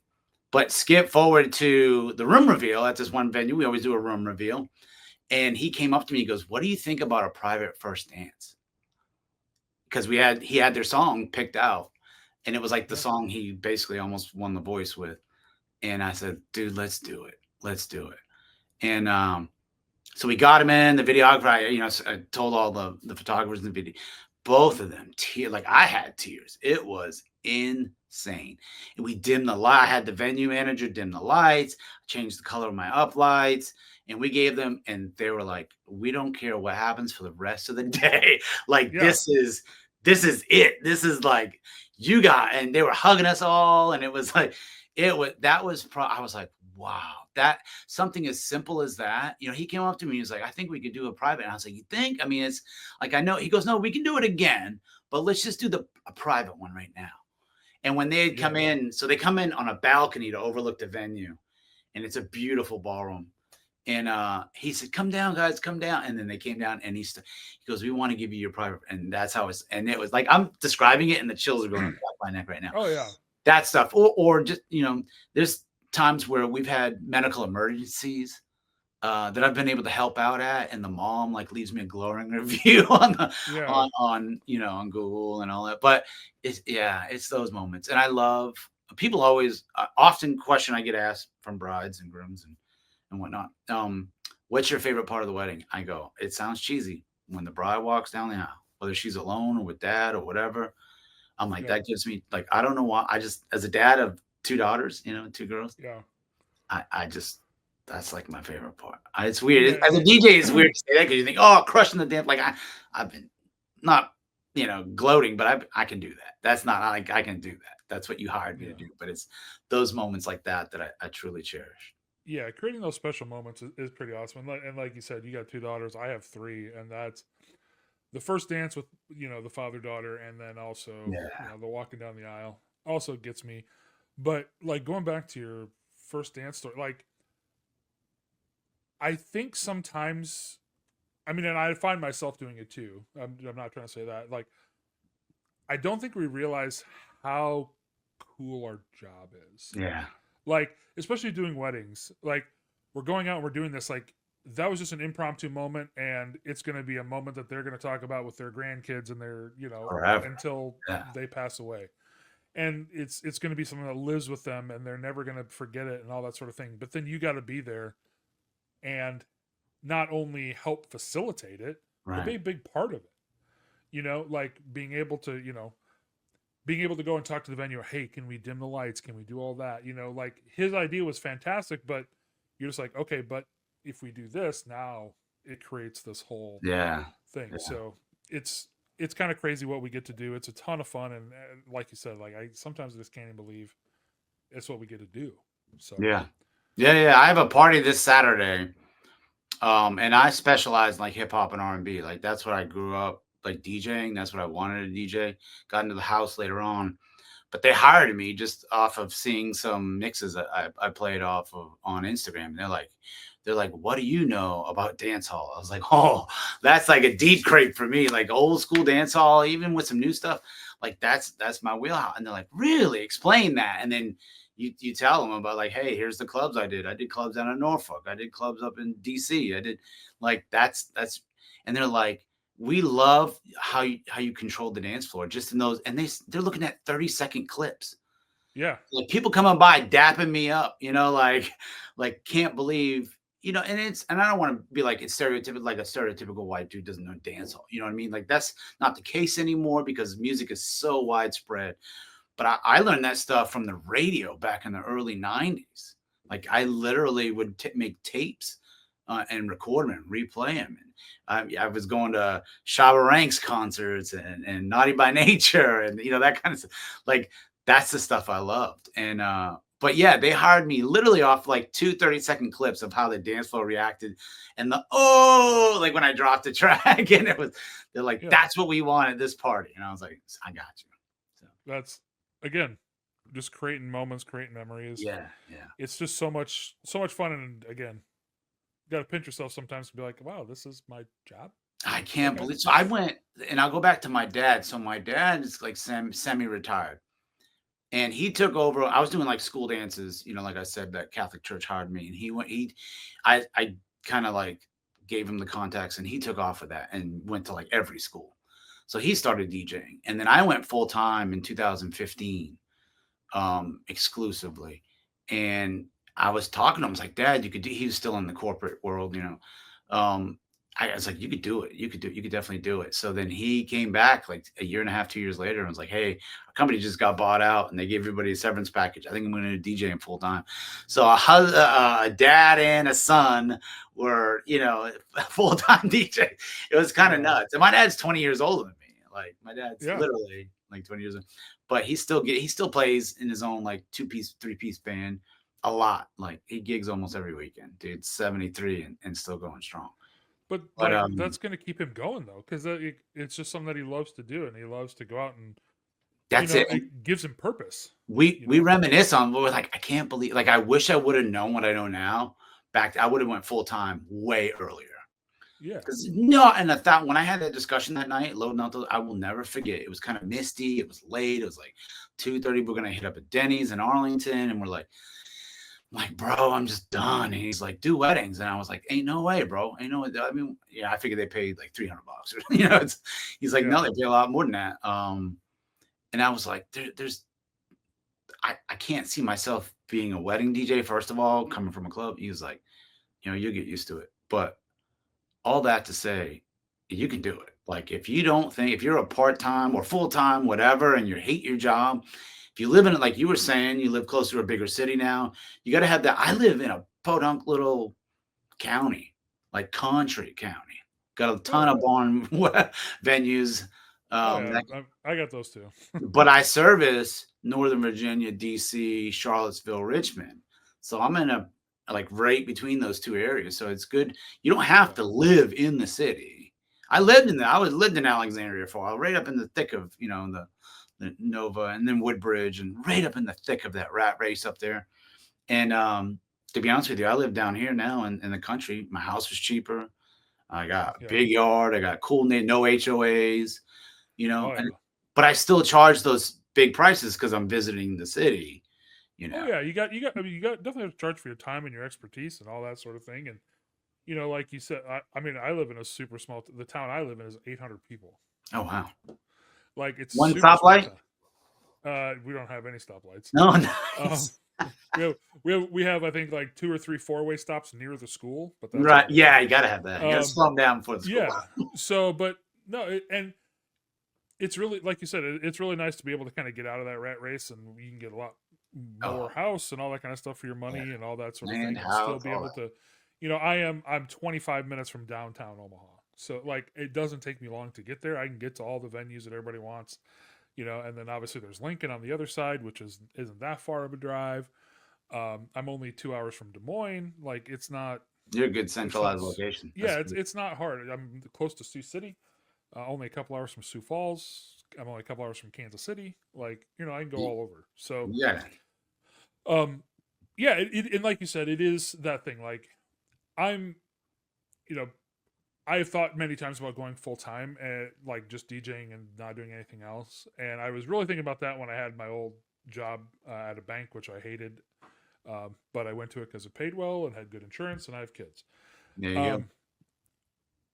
Speaker 2: But skip forward to the room reveal at this one venue. We always do a room reveal. And he came up to me. He goes, what do you think about a private first dance? Because he had their song picked out. And it was like the
Speaker 1: Yeah.
Speaker 2: song he basically almost won The Voice with. And I said, dude, let's do it. Let's do it. And so we got him in. The videographer, I told all the photographers in the video, both of them, like I had tears. It was insane. And we dimmed the light. I had the venue manager dim the lights, changed the color of my uplights, and we gave them, and they were like, we don't care what happens for the rest of the day. Like
Speaker 1: Yeah.
Speaker 2: this is it. This is like and they were hugging us all, and it was like I was like, wow, that something as simple as that. He came up to me, he was like, I think we could do a private. And I was like, you think? I mean, it's like, I know. He goes, no, we can do it again, but let's just do a private one right now. And when they had come
Speaker 1: Yeah.
Speaker 2: in, so they come in on a balcony to overlook the venue, and it's a beautiful ballroom. And he said, come down, guys, come down. And then they came down, and he goes, we want to give you your private. And that's how and it was like, I'm describing it and the chills are going up my neck right now.
Speaker 1: Oh yeah.
Speaker 2: That stuff. Or just, there's times where we've had medical emergencies that I've been able to help out at, and the mom like leaves me a glowing review
Speaker 1: Yeah.
Speaker 2: on Google and all that. But it's those moments. And I love people always often question I get asked from brides and grooms and whatnot. What's your favorite part of the wedding? I go, it sounds cheesy when the bride walks down the aisle. whether she's alone or with dad or whatever. I'm like,
Speaker 1: Yeah.
Speaker 2: that gives me like, I don't know why. I just, as a dad of two daughters, two girls,
Speaker 1: Yeah.
Speaker 2: I just, that's like my favorite part. It's weird.
Speaker 1: Yeah.
Speaker 2: As a DJ, it's weird to say that because you think, oh, crushing the dance. Like I've been not, gloating, but I can do that. That's not like I can do that. That's what you hired me to
Speaker 1: Yeah.
Speaker 2: do. But it's those moments like that that I truly cherish.
Speaker 1: Yeah. Creating those special moments is pretty awesome. And like you said, you got two daughters. I have three, and that's the first dance with the father daughter, and then also
Speaker 2: Yeah.
Speaker 1: the walking down the aisle also gets me. But like going back to your first dance story, like I think sometimes, I mean, and I find myself doing it too. I'm not trying to say that. Like, I don't think we realize how cool our job is.
Speaker 2: Yeah.
Speaker 1: Like, especially doing weddings. Like, we're going out and we're doing this. Like, that was just an impromptu moment, and it's going to be a moment that they're going to talk about with their grandkids and their,
Speaker 2: Forever.
Speaker 1: until
Speaker 2: Yeah.
Speaker 1: they pass away. And it's going to be something that lives with them, and they're never going to forget it and all that sort of thing. But then you got to be there and not only help facilitate it, but be
Speaker 2: Right.
Speaker 1: a big part of it. Like being able to go and talk to the venue. Hey, can we dim the lights? Can we do all that? Like his idea was fantastic, but you're just like, okay, but if we do this now, it creates this whole
Speaker 2: Yeah.
Speaker 1: thing.
Speaker 2: Yeah.
Speaker 1: So it's kind of crazy what we get to do. It's a ton of fun, and like you said, like I sometimes just can't even believe it's what we get to do. So
Speaker 2: Yeah. Yeah. Yeah. I have a party this Saturday. And I specialize in like hip hop and R&B. Like that's what I grew up like DJing. That's what I wanted to DJ. Got into the house later on, but they hired me just off of seeing some mixes that I played off of on Instagram. And they're like, what do you know about dance hall? I was like, oh, that's like a deep crate for me, like old school dance hall, even with some new stuff. Like that's my wheelhouse. And they're like, really? Explain that. And then you tell them about like, hey, here's the clubs I did. I did clubs down in Norfolk. I did clubs up in DC. I did like that's and they're like, we love how you controlled the dance floor just in those, and they're looking at 30-second clips.
Speaker 1: yeah,
Speaker 2: Like people coming by dapping me up, like can't believe, and I don't want to be like it's stereotypical, like a stereotypical white dude doesn't know dance hall. You know what I mean? Like that's not the case anymore because music is so widespread. But I learned that stuff from the radio back in the early 90s. Like I literally would make tapes and record them and replay them. And I was going to Shabba Ranks concerts and Naughty by Nature and that kind of stuff. Like that's the stuff I loved. And but yeah, they hired me literally off like 30-second clips of how the dance floor reacted and like when I dropped the track and they're like,
Speaker 1: yeah.
Speaker 2: that's what we want at this party. And I was like, I got you. So
Speaker 1: That's again just creating moments, creating memories.
Speaker 2: yeah, yeah.
Speaker 1: It's just so much fun, and again, you got to pinch yourself sometimes to be like, wow, this is my job.
Speaker 2: I can't
Speaker 1: Okay.
Speaker 2: believe so I went and I'll go back to my dad. So my dad is like semi-retired. And he took over. I was doing like school dances, like I said, that Catholic church hired me. And I kind of like gave him the contacts and he took off of that and went to like every school. So he started DJing. And then I went full time in 2015, exclusively. And I was talking to him. I was like, Dad, you could do, he was still in the corporate world, Um, I was like, you could do it. You could definitely do it. So then he came back like a year and a half, 2 years later, and was like, hey, our company just got bought out and they gave everybody a severance package. I think I'm going to do DJing full time. So a dad and a son were, full time DJ. It was kind of
Speaker 1: Wow.
Speaker 2: nuts. And my dad's 20 years older than me. Like my dad's
Speaker 1: Yeah.
Speaker 2: literally like 20 years old, but he still plays in his own like 2-piece, 3-piece band a lot. Like he gigs almost every weekend. Dude, 73 and still going strong.
Speaker 1: But
Speaker 2: But
Speaker 1: like that's going to keep him going though, because it's just something that he loves to do, and he loves to go out and
Speaker 2: that's it.
Speaker 1: it gives him purpose.
Speaker 2: We reminisce on we're like, I can't believe like I wish I would have known what I know now. I would have went full time way earlier.
Speaker 1: Yeah.
Speaker 2: Because no, and I thought when I had that discussion that night, loading out I will never forget. It was kind of misty. It was late. It was like 2:30. We're gonna hit up at Denny's in Arlington, and we're like, bro, I'm just done. And he's like, do weddings. And I was like, ain't no way, bro. Ain't no way. I mean, yeah, I figured they paid like $300 or, he's like, no,
Speaker 1: Yeah.
Speaker 2: they pay a lot more than that. And I was like, I can't see myself being a wedding DJ, first of all, coming from a club. He was like, you'll get used to it. But all that to say, you can do it. Like if you don't think if you're a part-time or full-time, whatever, and you hate your job, if you live in it, like you were saying, you live close to a bigger city now, you got to have that. I live in a podunk little county, like country county. Got a ton
Speaker 1: Oh,
Speaker 2: of barn venues.
Speaker 1: oh yeah,
Speaker 2: That
Speaker 1: I got those too.
Speaker 2: but I service Northern Virginia, DC, Charlottesville, Richmond. So I'm in a like right between those two areas. So it's good. You don't have
Speaker 1: Yeah,
Speaker 2: to live in the city. I lived in Alexandria for a while, right up in the thick of, the Nova and then Woodbridge and right up in the thick of that rat race up there. And to be honest with you, I live down here now in the country. My house is cheaper. I got a
Speaker 1: yeah,
Speaker 2: big yard. I got cool no HOAs,
Speaker 1: oh
Speaker 2: and
Speaker 1: yeah.
Speaker 2: but I still charge those big prices because I'm visiting the city, you
Speaker 1: Oh
Speaker 2: know.
Speaker 1: yeah, I mean, you got definitely have to charge for your time and your expertise and all that sort of thing. And like you said, I mean, I live in a super small. The town I live in is 800 people.
Speaker 2: Oh wow.
Speaker 1: Like it's
Speaker 2: One
Speaker 1: super small
Speaker 2: stoplight?
Speaker 1: town. We don't have any stoplights.
Speaker 2: No,
Speaker 1: Um,
Speaker 2: nice.
Speaker 1: we have I think like two or three four-way stops near the school, but that's
Speaker 2: Right.
Speaker 1: about it.
Speaker 2: Yeah, you gotta have that. You gotta
Speaker 1: Um,
Speaker 2: slow them down before the school.
Speaker 1: yeah. So, but no, and it's really like you said, it's really nice to be able to kind of get out of that rat race, and you can get a lot more
Speaker 2: Oh,
Speaker 1: house and all that kind of stuff for your
Speaker 2: yeah.
Speaker 1: money and all that sort of
Speaker 2: Land,
Speaker 1: thing, and still
Speaker 2: house,
Speaker 1: be
Speaker 2: all
Speaker 1: able
Speaker 2: that.
Speaker 1: to, I'm 25 minutes from downtown Omaha, so like it doesn't take me long to get there. I can get to all the venues that everybody wants, and then obviously there's Lincoln on the other side, which isn't that far of a drive. I'm only 2 hours from Des Moines. Like
Speaker 2: You're a good
Speaker 1: it's not,
Speaker 2: centralized location. That's
Speaker 1: yeah, it's
Speaker 2: good.
Speaker 1: it's not hard. I'm close to Sioux City. Only a couple hours from Sioux Falls. I'm only a couple hours from Kansas City. Like I can go all over. So,
Speaker 2: Yeah.
Speaker 1: um, yeah, and like you said, it is that thing. Like I'm, you know, I've thought many times about going full time and like just DJing and not doing anything else. And I was really thinking about that when I had my old job at a bank, which I hated. But I went to it because it paid well and had good insurance, and I have kids.
Speaker 2: There you go.
Speaker 1: Um,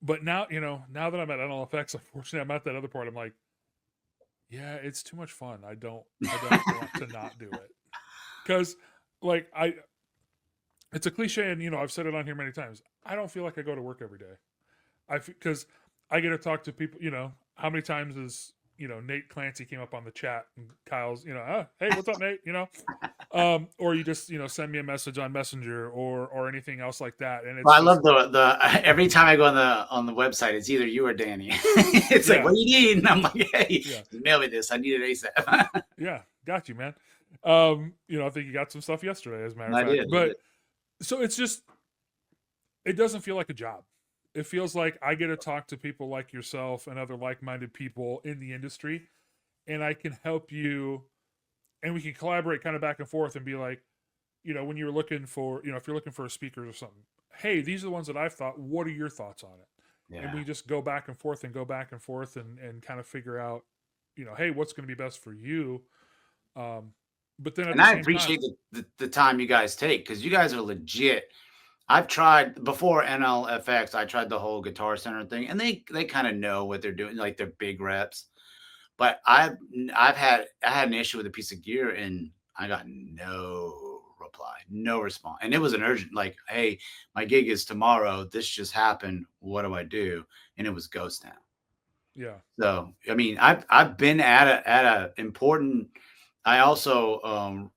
Speaker 1: but now, now that I'm at NLFX, unfortunately, I'm at that other part. I'm like, yeah, it's too much fun. I don't want to not do it because, like, it's a cliche, and I've said it on here many times. I don't feel like I go to work every day. Because I get to talk to people. How many times is Nate Clancy came up on the chat and Kyle's hey, what's up, Nate? Or you just send me a message on Messenger or anything else like that, and
Speaker 2: Well,
Speaker 1: it's
Speaker 2: I
Speaker 1: just
Speaker 2: love the every time I go on the website, it's either you or Danny. It's like,
Speaker 1: yeah,
Speaker 2: what do you need? And I'm like, hey,
Speaker 1: yeah,
Speaker 2: mail me this. I need it ASAP.
Speaker 1: yeah, got you, man. I think you got some stuff yesterday, as a matter of
Speaker 2: I
Speaker 1: fact.
Speaker 2: did. I did.
Speaker 1: But so it's just it doesn't feel like a job. It feels like I get to talk to people like yourself and other like-minded people in the industry, and I can help you, and we can collaborate kind of back and forth and be like, when you're looking for, if you're looking for a speaker or something, hey, these are the ones that I've thought. What are your thoughts on it? And
Speaker 2: Yeah.
Speaker 1: we just go back and forth and go back and forth and kind of figure out, hey, what's going to be best for you. Um, but then at
Speaker 2: And
Speaker 1: the
Speaker 2: I
Speaker 1: same time,
Speaker 2: appreciate the time you guys take because you guys are legit. I've tried before NLFX. I tried the whole Guitar Center thing, and they kind of know what they're doing, like they're big reps. But I had an issue with a piece of gear, and I got no reply, no response, and it was an urgent, like, hey, my gig is tomorrow. This just happened. What do I do? And it was ghost town.
Speaker 1: yeah,
Speaker 2: So I mean, I've been at a important. I also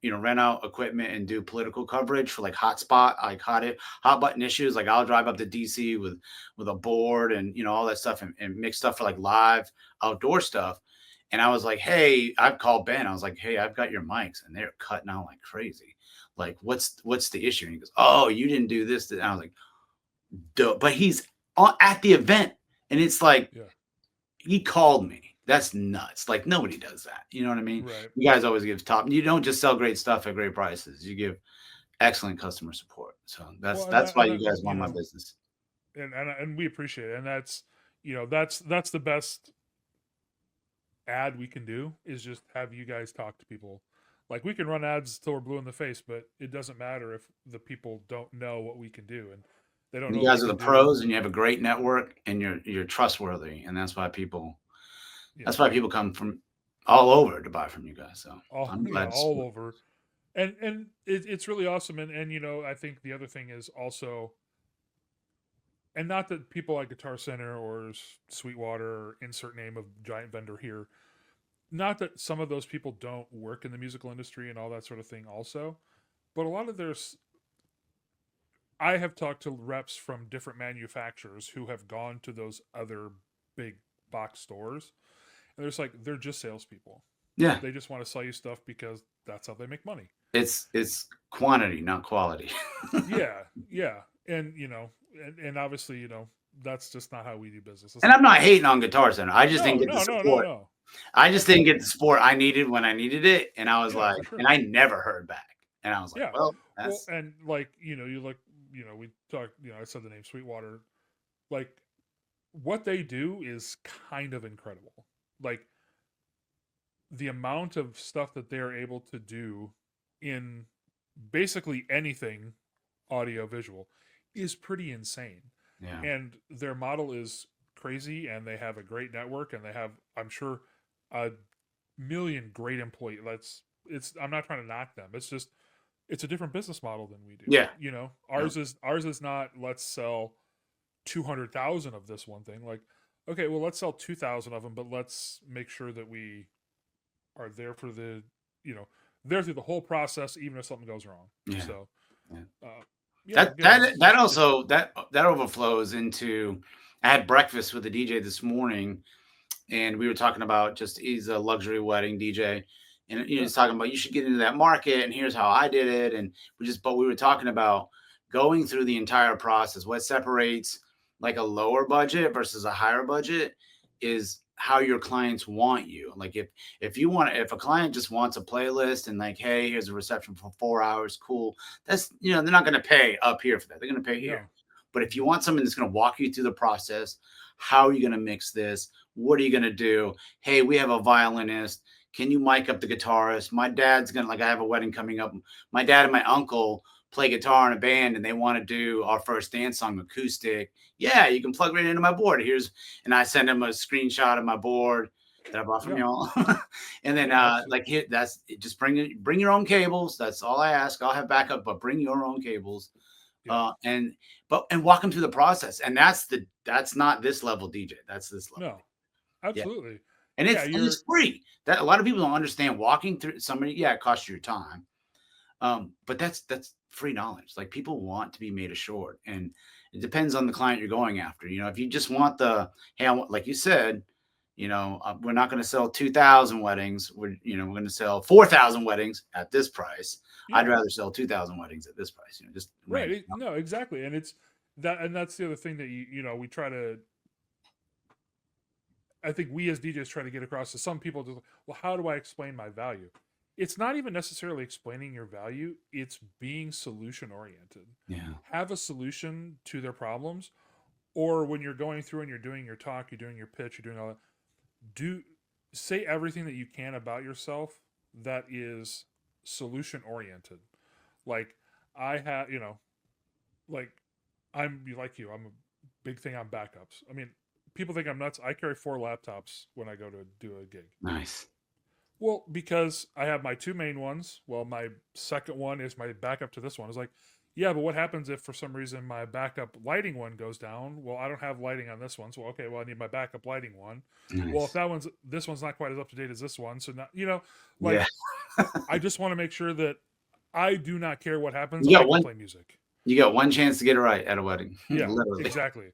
Speaker 2: rent out equipment and do political coverage for like hotspot, like hot button issues. Like I'll drive up to DC with a board and all that stuff and mix stuff for like live outdoor stuff. And I was like, hey, I've called Ben. I was like, hey, I've got your mics, and they're cutting out like crazy. Like, what's the issue? And he goes, oh, you didn't do this. And I was like, duh. But he's at the event, and it's like
Speaker 1: yeah,
Speaker 2: he called me. That's nuts. Like nobody does that. You know what I mean?
Speaker 1: right.
Speaker 2: You guys always give top. You don't just sell great stuff at great prices. You give excellent customer support. So that's
Speaker 1: Well,
Speaker 2: that's why you guys want my business.
Speaker 1: and we appreciate it, and that's that's the best ad we can do is just have you guys talk to people. Like we can run ads till we're blue in the face, but it doesn't matter if the people don't know what we can do and they don't know
Speaker 2: You
Speaker 1: what we
Speaker 2: guys are the
Speaker 1: can do.
Speaker 2: pros, and you have a great network, and you're trustworthy, and that's why people
Speaker 1: Yeah,
Speaker 2: that's why people come from all over to buy from you guys. So
Speaker 1: all
Speaker 2: I'm
Speaker 1: yeah,
Speaker 2: glad.
Speaker 1: all over, and it's really awesome. And I think the other thing is also and not that people like Guitar Center or Sweetwater or insert name of giant vendor here, not that some of those people don't work in the musical industry and all that sort of thing also, but a lot of there's I have talked to reps from different manufacturers who have gone to those other big box stores, and there's like they're just salespeople.
Speaker 2: Yeah.
Speaker 1: They just want to sell you stuff because that's how they make money.
Speaker 2: It's quantity, not quality.
Speaker 1: Yeah, yeah, and and obviously, that's just not how we do business. It's
Speaker 2: And
Speaker 1: not,
Speaker 2: I'm not hating on Guitar Center. I just didn't
Speaker 1: no,
Speaker 2: get the
Speaker 1: no, no, no,
Speaker 2: support.
Speaker 1: no.
Speaker 2: I just didn't get
Speaker 1: Absolutely.
Speaker 2: the support I needed when I needed it. And I was
Speaker 1: Yeah,
Speaker 2: like,
Speaker 1: for sure.
Speaker 2: and I never heard back. And I was like,
Speaker 1: Yeah.
Speaker 2: well,
Speaker 1: Well,
Speaker 2: that's
Speaker 1: and like, you look, we talked, I said the name Sweetwater. Like, what they do is kind of incredible. Like, the amount of stuff that they're able to do in basically anything audio visual is pretty insane.
Speaker 2: yeah.
Speaker 1: And their model is crazy, and they have a great network, and they have, I'm sure, a million great employees. I'm not trying to knock them. It's just it's a different business model than we do.
Speaker 2: Yeah. Yeah.
Speaker 1: Ours is not let's sell 200,000 of this one thing. Like, okay, well, let's sell 2,000 of them, but let's make sure that we are there for the there through the whole process, even if something goes wrong.
Speaker 2: Yeah.
Speaker 1: So
Speaker 2: Yeah.
Speaker 1: yeah,
Speaker 2: That also that overflows into. I had breakfast with the DJ this morning, and we were talking about just he's a luxury wedding DJ, and he's talking about you should get into that market, and here's how I did it, and we were talking about going through the entire process. What separates like a lower budget versus a higher budget is how your clients want you. Like if a client just wants a playlist and like, hey, here's a reception for 4 hours, cool. That's they're not going to pay up here for that. They're going to pay here.
Speaker 1: No.
Speaker 2: But if you want someone that's going to walk you through the process, how are you going to mix this? What are you going to do? Hey, we have a violinist. Can you mic up the guitarist? My dad's going to, like, I have a wedding coming up. My dad and my uncle play guitar in a band and they want to do our first dance song acoustic. Yeah, you can plug right into my board. And I send him a screenshot of my board that I bought from y'all. And then that's just bring your own cables. That's all I ask. I'll have backup, but bring your own cables. And walk them through the process. And that's not this level DJ. That's this level.
Speaker 1: No, absolutely.
Speaker 2: Yeah. And it's free. That a lot of people don't understand walking through somebody. Yeah, it costs you your time. But that's free knowledge. Like, people want to be made assured, and it depends on the client you're going after. If you just want hey, like you said, we're not going to sell 2,000 weddings. We're going to sell 4,000 weddings at this price. Yeah. I'd rather sell 2,000 weddings at this price. Just
Speaker 1: right. No, exactly. And it's that, and that's the other thing that we try to. I think we as DJs try to get across to some people. Well, how do I explain my value? It's not even necessarily explaining your value. It's being solution oriented.
Speaker 2: Yeah.
Speaker 1: Have a solution to their problems, or when you're going through and you're doing your talk, you're doing your pitch, you're doing all that. Say everything that you can about yourself that is solution oriented. Like, I have, like, I'm like you. I'm a big thing on backups. I mean, people think I'm nuts. I carry 4 laptops when I go to do a gig.
Speaker 2: Nice.
Speaker 1: Well, because I have my 2 main ones. Well, my second one is my backup to this one. It's like, yeah, but what happens if for some reason my backup lighting one goes down? Well, I don't have lighting on this one. So, okay, well, I need my backup lighting one. Nice. Well, if this one's not quite as up to date as this one. So, not, I just want to make sure that I do not care what happens. I can play music.
Speaker 2: You got one chance to get it right at a wedding.
Speaker 1: Yeah, exactly.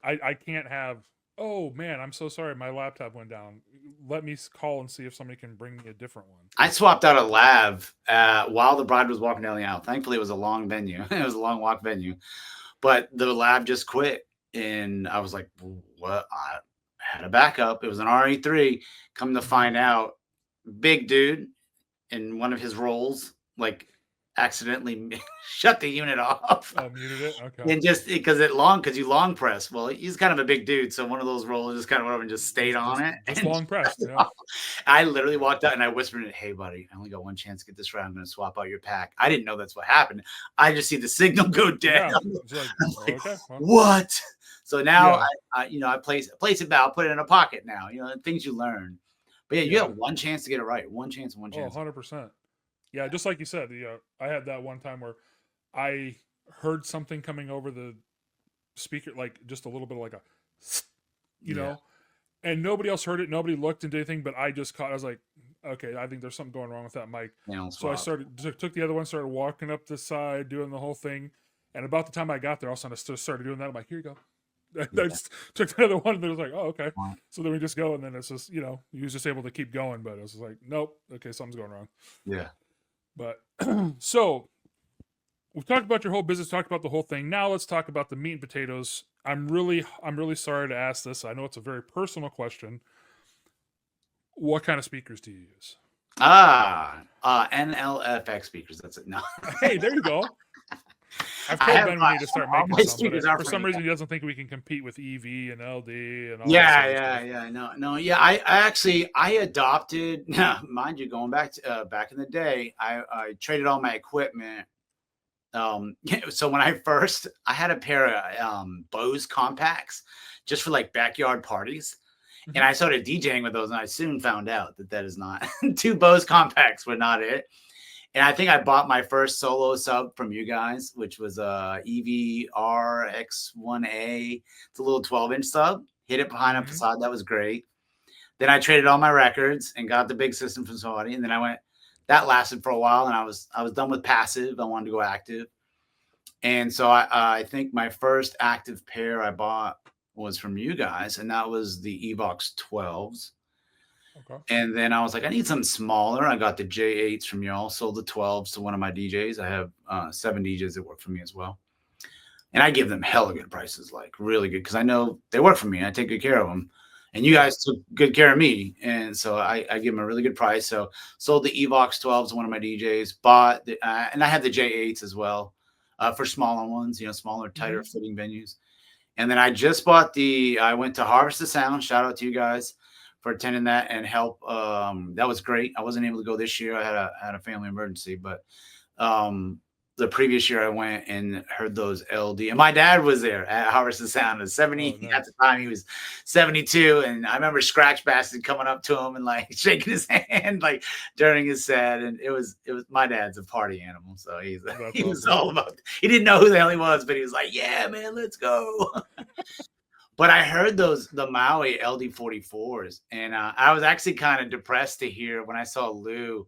Speaker 1: I can't have, oh man, I'm so sorry, my laptop went down. Let me call and see if somebody can bring me a different one.
Speaker 2: I swapped out a lav while the bride was walking down the aisle. Thankfully, it was a long venue. It was a long walk venue. But the lav just quit. And I was like, what? I had a backup. It was an RE3. Come to find out, big dude in one of his roles, like, accidentally shut the unit off.
Speaker 1: Oh, muted it? Okay.
Speaker 2: And just because you long press. Well, he's kind of a big dude, so one of those rollers just kind of went over and just stayed on it.
Speaker 1: Just long press. Yeah.
Speaker 2: I literally walked out and I whispered, "Hey, buddy, I only got one chance to get this right. I'm going to swap out your pack." I didn't know that's what happened. I just see the signal go dead.
Speaker 1: Yeah.
Speaker 2: Okay, what? So now I place it back. I'll put it in a pocket now. Things you learn. But yeah, you have one chance to get it right. One chance.
Speaker 1: Oh, 100%. Yeah, just like you said, I had that one time where I heard something coming over the speaker, like just a little bit of like a, you
Speaker 2: Yeah.
Speaker 1: know, and nobody else heard it. Nobody looked into anything, but I just caught. I was like, okay, I think there's something going wrong with that mic.
Speaker 2: Channel
Speaker 1: So I
Speaker 2: swap.
Speaker 1: started took the other one, started walking up the side, doing the whole thing, and about the time I got there, all of a sudden I started doing that. I'm like, here you go. I
Speaker 2: Yeah.
Speaker 1: just took the other one, and it was like, oh, okay.
Speaker 2: Right.
Speaker 1: So then we just go, and then it's just, you know, he was just able to keep going, but it was just like, nope, okay, something's going wrong.
Speaker 2: Yeah.
Speaker 1: But so we've talked about your whole business, talked about the whole thing. Now let's talk about the meat and potatoes. I'm really sorry to ask this. I know it's a very personal question. What kind of speakers do you use?
Speaker 2: NLFX speakers. That's it. No.
Speaker 1: Hey, there you go. I've
Speaker 2: I
Speaker 1: told
Speaker 2: have
Speaker 1: Ben we need to start
Speaker 2: all
Speaker 1: making
Speaker 2: my
Speaker 1: some, but
Speaker 2: speakers are
Speaker 1: for
Speaker 2: from
Speaker 1: some
Speaker 2: you.
Speaker 1: reason he doesn't think we can compete with EV and LD and all that
Speaker 2: Yeah,
Speaker 1: sort of
Speaker 2: yeah,
Speaker 1: stuff.
Speaker 2: yeah. No. Yeah, I actually I adopted. Mind you, going back to back in the day, I traded all my equipment. So when I had a pair of Bose compacts just for like backyard parties. And
Speaker 1: Mm-hmm.
Speaker 2: I started DJing with those, and I soon found out that that is not two Bose compacts were not it. And I think I bought my first solo sub from you guys, which was a EVRX1A. It's a little 12-inch sub. Hit it behind a
Speaker 1: Mm-hmm.
Speaker 2: facade. That was great. Then I traded all my records and got the big system from somebody. And then I went. That lasted for a while, and I was done with passive. I wanted to go active. And so I think my first active pair I bought was from you guys, and that was the Evox 12s.
Speaker 1: Okay.
Speaker 2: And then I was like, I need something smaller. I got the J8s from y'all, sold the 12s to one of my DJs. I have 7 DJs that work for me as well. And I give them hella good prices, like really good, because I know they work for me and I take good care of them. And you
Speaker 1: Yeah.
Speaker 2: guys took good care of me. And so I give them a really good price. So sold the Evox 12s to one of my DJs, bought, and I had the J8s as well for smaller ones, you know, smaller,
Speaker 1: Mm-hmm.
Speaker 2: tighter fitting venues. And then I just bought I went to Harvest the Sound. Shout out to you guys for attending that and help. That was great. I wasn't able to go this year. I had a family emergency, but the previous year I went and heard those LD. And my dad was there at Harvest the Sound. At 70
Speaker 1: Oh, nice.
Speaker 2: at the time, he was 72. And I remember Scratch Bastard coming up to him and like shaking his hand like during his set. And it was my dad's a party animal. So he was all about he didn't know who the hell he was, but he was like, yeah, man, let's go. But I heard the Maui LD44s, and I was actually kind of depressed to hear when I saw Lou,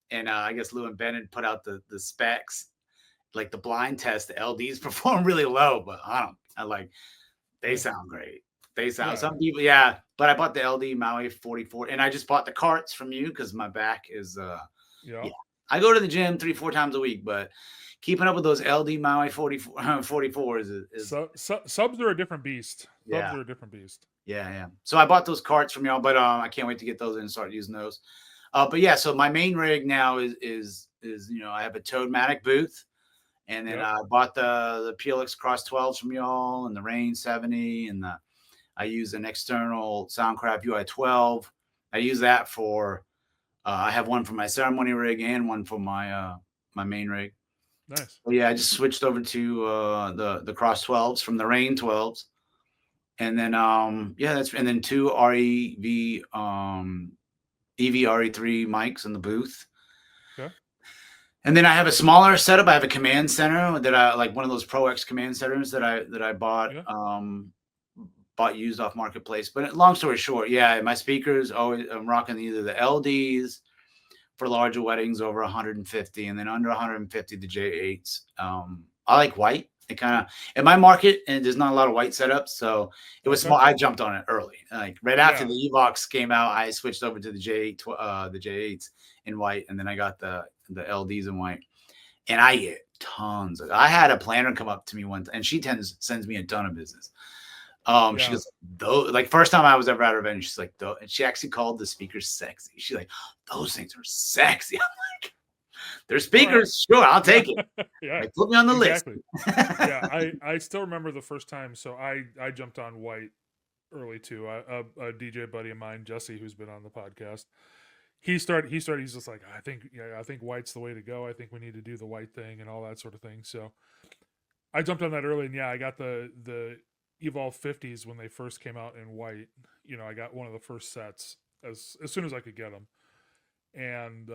Speaker 2: and I guess Lou and Bennett put out the specs, like the blind test. The LDs perform really low, but they sound great. They sound some people, yeah. But I bought the LD Maui 44, and I just bought the carts from you because my back is yeah. I go to the gym 3-4 times a week, but keeping up with those LD Maui 44s is
Speaker 1: subs are a different beast.
Speaker 2: Yeah.
Speaker 1: Subs are a different beast.
Speaker 2: Yeah. So I bought those carts from y'all, but I can't wait to get those in and start using those. But yeah, so my main rig now is you know, I have a Toadmatic booth, and then I bought the PLX Cross 12s from y'all and the Rain 70, and I use an external Soundcraft UI 12. I use that for I have one for my ceremony rig and one for my my main rig.
Speaker 1: Nice.
Speaker 2: But yeah, I just switched over to the Cross 12s from the Rain 12s. And then and then 2 REV EV-RE3 mics in the booth.
Speaker 1: Okay.
Speaker 2: And then I have a smaller setup. I have a command center that I like, one of those Pro X command centers that I bought bought used off marketplace. But long story short, yeah, my speakers always I'm rocking either the LDs for larger weddings over 150, and then under 150 the J8s. I like white. It kind of in my market, and there's not a lot of white setups, so it was small. I jumped on it early, like right after the Evox came out. I switched over to the J8s in white, and then I got the LDs in white, and I get tons of. I had a planner come up to me once, and she sends me a ton of business. She goes, those like first time I was ever at her event, she's like, and she actually called the speakers sexy. She's like, those things are sexy. I'm like, they're speakers, sure, I'll take it. Like, put me on the list.
Speaker 1: Yeah, I still remember the first time. So I jumped on white early too. A DJ buddy of mine, Jesse, who's been on the podcast, he started. He's just like, I think white's the way to go. I think we need to do the white thing and all that sort of thing. So I jumped on that early, and I got the Evolve 50s when they first came out in white. You know, I got one of the first sets as soon as I could get them, and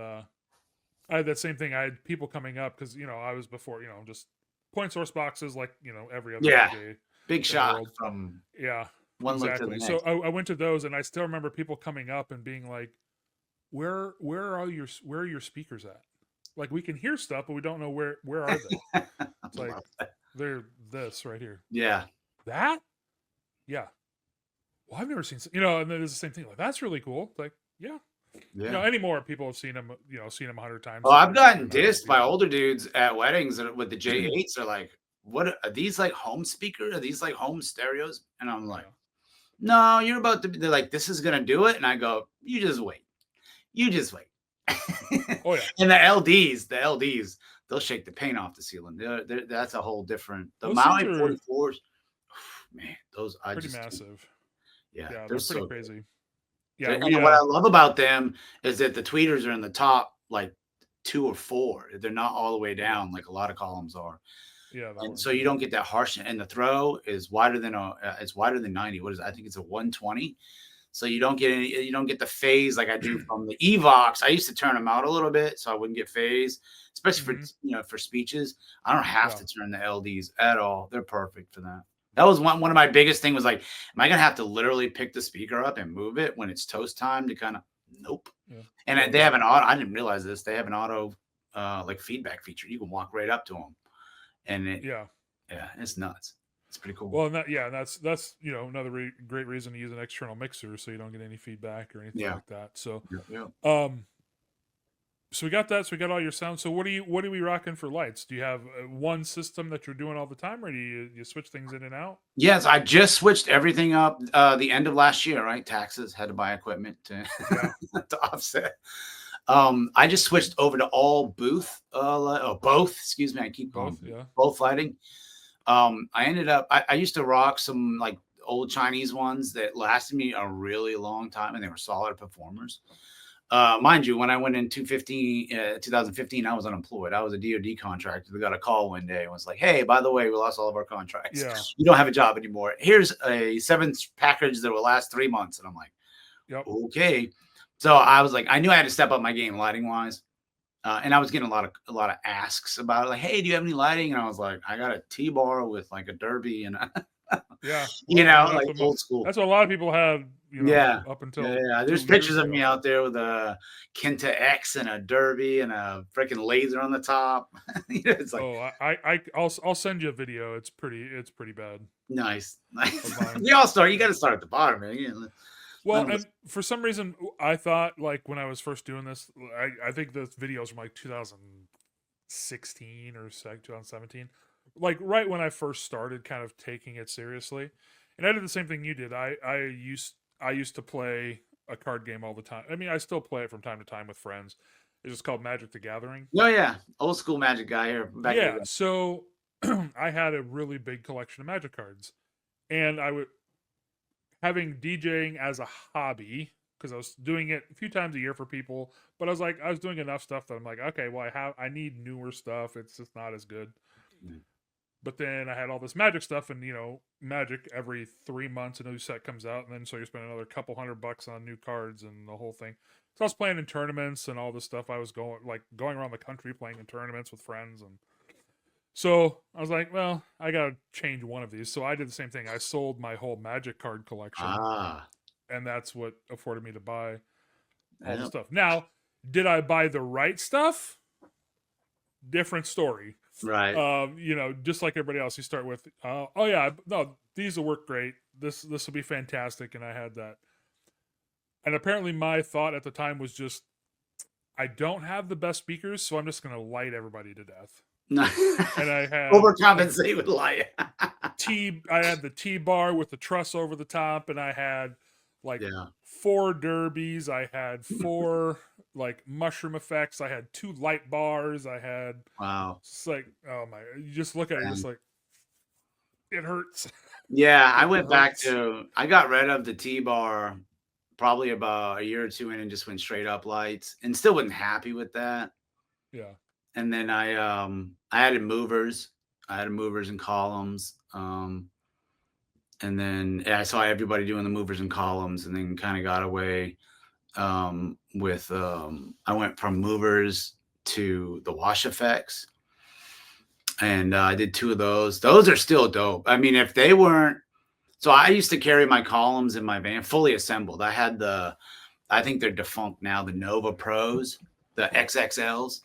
Speaker 1: I had that same thing. I had people coming up because I was before just point source boxes like every other DJ.
Speaker 2: Big
Speaker 1: in the
Speaker 2: shot
Speaker 1: world.
Speaker 2: from
Speaker 1: Yeah,
Speaker 2: one look to the
Speaker 1: exactly. So
Speaker 2: next.
Speaker 1: I went to those, and I still remember people coming up and being like, where are your speakers at? Like we can hear stuff, but we don't know where are they?
Speaker 2: I
Speaker 1: It's like
Speaker 2: love that.
Speaker 1: they're this right here.
Speaker 2: Yeah.
Speaker 1: That? Yeah. Well, I've never seen, and then it's the same thing. Like that's really cool. It's like, yeah,
Speaker 2: Yeah.
Speaker 1: anymore people have seen them, seen them 100 times,
Speaker 2: Well,
Speaker 1: so
Speaker 2: I've
Speaker 1: they're
Speaker 2: gotten
Speaker 1: not a big
Speaker 2: dissed by
Speaker 1: deal.
Speaker 2: older dudes at weddings with the J8s. They're like, "What are these like home speakers? Are these like home stereos?" And I'm like,
Speaker 1: Yeah.
Speaker 2: "No, you're about to be." They're like, "This is gonna do it," and I go, "You just wait. You just wait."
Speaker 1: Oh yeah.
Speaker 2: And the LDs, they'll shake the paint off the ceiling. That's a whole different. The
Speaker 1: Those things
Speaker 2: Maui
Speaker 1: are
Speaker 2: 44s, man, those I
Speaker 1: pretty
Speaker 2: just can't.
Speaker 1: massive.
Speaker 2: Yeah,
Speaker 1: Yeah,
Speaker 2: they're
Speaker 1: they're pretty
Speaker 2: so good.
Speaker 1: crazy. Yeah,
Speaker 2: And
Speaker 1: we
Speaker 2: what I love about them is that the tweeters are in the top like 2 or 4. They're not all the way
Speaker 1: yeah,
Speaker 2: down like a lot of columns are.
Speaker 1: yeah, that
Speaker 2: And
Speaker 1: one.
Speaker 2: so you
Speaker 1: Yeah.
Speaker 2: don't get that harsh, and the throw is wider than it's wider than 90. What is it? I think it's a 120. So you don't get the phase like I do from the Evox. I used to turn them out a little bit so I wouldn't get phase, especially for
Speaker 1: Hmm.
Speaker 2: for speeches. I don't have
Speaker 1: Yeah.
Speaker 2: to turn the LDs at all. They're perfect for that. That was one of my biggest thing was like, am I gonna have to literally pick the speaker up and move it when it's toast time to kind of nope.
Speaker 1: Yeah.
Speaker 2: And
Speaker 1: Oh
Speaker 2: they
Speaker 1: yeah.
Speaker 2: have an auto, I didn't realize this. They have an auto like feedback feature. You can walk right up to them. And
Speaker 1: Yeah.
Speaker 2: yeah, it's nuts. It's pretty cool.
Speaker 1: Well, and that's another great reason to use an external mixer so you don't get any feedback or anything
Speaker 2: Yeah.
Speaker 1: like that. So,
Speaker 2: Yeah. Yeah.
Speaker 1: um, so we got that. So we got all your sound. So what are we rocking for lights? Do you have one system that you're doing all the time, or do you switch things in and out?
Speaker 2: Yes, I just switched everything up the end of last year, right? Taxes, had to buy equipment to
Speaker 1: Yeah.
Speaker 2: to offset. I just switched over to all booth both, excuse me, I keep calling
Speaker 1: Both. Yeah.
Speaker 2: both lighting. I ended up I used to rock some like old Chinese ones that lasted me a really long time and they were solid performers. Mind you, when I went in 2015, I was unemployed. I was a DoD contractor. We got a call one day and was like, "Hey, by the way, we lost all of our contracts.
Speaker 1: Yeah.
Speaker 2: You don't have a job anymore. Here's a 7 package that will last 3 months." And I'm like,
Speaker 1: Yep.
Speaker 2: "Okay." So I was like, I knew I had to step up my game lighting wise, and I was getting a lot of asks about it, like, "Hey, do you have any lighting?" And I was like, "I got a T-bar with like a derby and
Speaker 1: Yeah. Well, I mean
Speaker 2: like old school."
Speaker 1: that's what a lot of people had.
Speaker 2: Yeah.
Speaker 1: Up
Speaker 2: Yeah,
Speaker 1: until
Speaker 2: yeah. There's
Speaker 1: 2 years
Speaker 2: pictures of me
Speaker 1: ago.
Speaker 2: out there with a Kenta X and a derby and a freaking laser on the top. It's like
Speaker 1: Oh, I'll send you a video. It's pretty bad
Speaker 2: nice,
Speaker 1: of
Speaker 2: nice.
Speaker 1: mine.
Speaker 2: We all start. You got
Speaker 1: Yeah.
Speaker 2: to start at the bottom, man.
Speaker 1: Well,
Speaker 2: None of us.
Speaker 1: and for some reason, I thought like when I was first doing this, I think the videos from like 2016 or 2017, like right when I first started kind of taking it seriously. And I did the same thing you did. I used to play a card game all the time. I mean, I still play it from time to time with friends. It's just called Magic the Gathering.
Speaker 2: Oh yeah, old school magic guy here back in the
Speaker 1: Yeah,
Speaker 2: day.
Speaker 1: so I had a really big collection of Magic cards, and I would having DJing as a hobby because I was doing it a few times a year for people. But I was doing enough stuff that I'm like, okay, well, I need newer stuff. It's just not as good.
Speaker 2: Mm.
Speaker 1: But then I had all this Magic stuff, and Magic every 3 months a new set comes out, and then so you spend another couple $100 on new cards and the whole thing. So I was playing in tournaments and all this stuff. I was going around the country playing in tournaments with friends, and so I was like, well, I gotta change one of these. So I did the same thing. I sold my whole Magic card collection,
Speaker 2: Ah,
Speaker 1: and that's what afforded me to buy all the
Speaker 2: yeah.
Speaker 1: stuff. Now, did I buy the right stuff? Different story.
Speaker 2: Right.
Speaker 1: Just like everybody else, you start with, oh yeah, no, these will work great. This will be fantastic, and I had that. And apparently, my thought at the time was just, I don't have the best speakers, so I'm just gonna light everybody to death. And I had
Speaker 2: Overcompensate with light.
Speaker 1: I had the T bar with the truss over the top, and I had like
Speaker 2: Yeah.
Speaker 1: 4 derbies. I had 4 like mushroom effects. I had 2 light bars. I had
Speaker 2: Wow.
Speaker 1: it's like, oh my! You just look at it, just like it hurts.
Speaker 2: Yeah, I
Speaker 1: It
Speaker 2: went back
Speaker 1: hurts.
Speaker 2: to I got rid of the T-bar probably about a year or 2 in and just went straight up lights and still wasn't happy with that.
Speaker 1: Yeah,
Speaker 2: And then I added movers. I added movers and columns. And then I saw everybody doing the movers and columns and then kind of got away with I went from movers to the wash effects. and I did 2 of those. Those are still dope. I mean, if they weren't so I used to carry my columns in my van fully assembled. I had I think they're defunct now, the Nova Pros, the XXLs,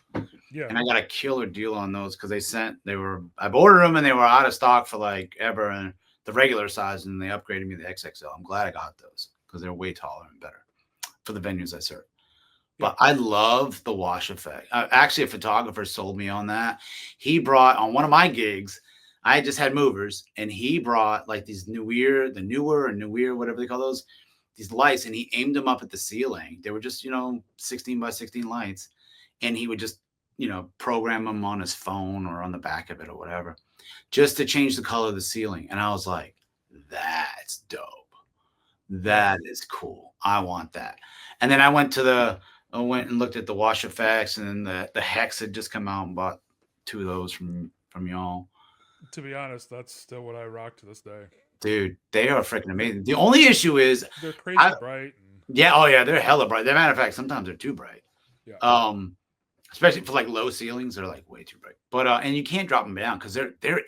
Speaker 1: Yeah.
Speaker 2: and I got a killer deal on those because I've ordered them and they were out of stock for like ever and the regular size, and they upgraded me to the XXL. I'm glad I got those because they're way taller and better for the venues I serve.
Speaker 1: Yeah.
Speaker 2: But I love the wash effect. Actually, a photographer sold me on that. He brought on one of my gigs. I just had movers, and he brought like these newer, whatever they call those, these lights, and he aimed them up at the ceiling. They were just 16 by 16 lights, and he would just program them on his phone or on the back of it or whatever, just to change the color of the ceiling. And I was like, that's dope.
Speaker 1: Yeah.
Speaker 2: That is cool. I want that. And then I went and looked at the wash effects, and then the Hex had just come out and bought 2 of those from y'all.
Speaker 1: To be honest, that's still what I rock to this day.
Speaker 2: Dude, they are freaking amazing. The only issue is
Speaker 1: They're crazy
Speaker 2: I
Speaker 1: bright. And,
Speaker 2: yeah, oh yeah, they're hella bright. As a matter of fact, sometimes they're too bright.
Speaker 1: yeah.
Speaker 2: Especially for like low ceilings, they're like way too bright. But and you can't drop them down because they're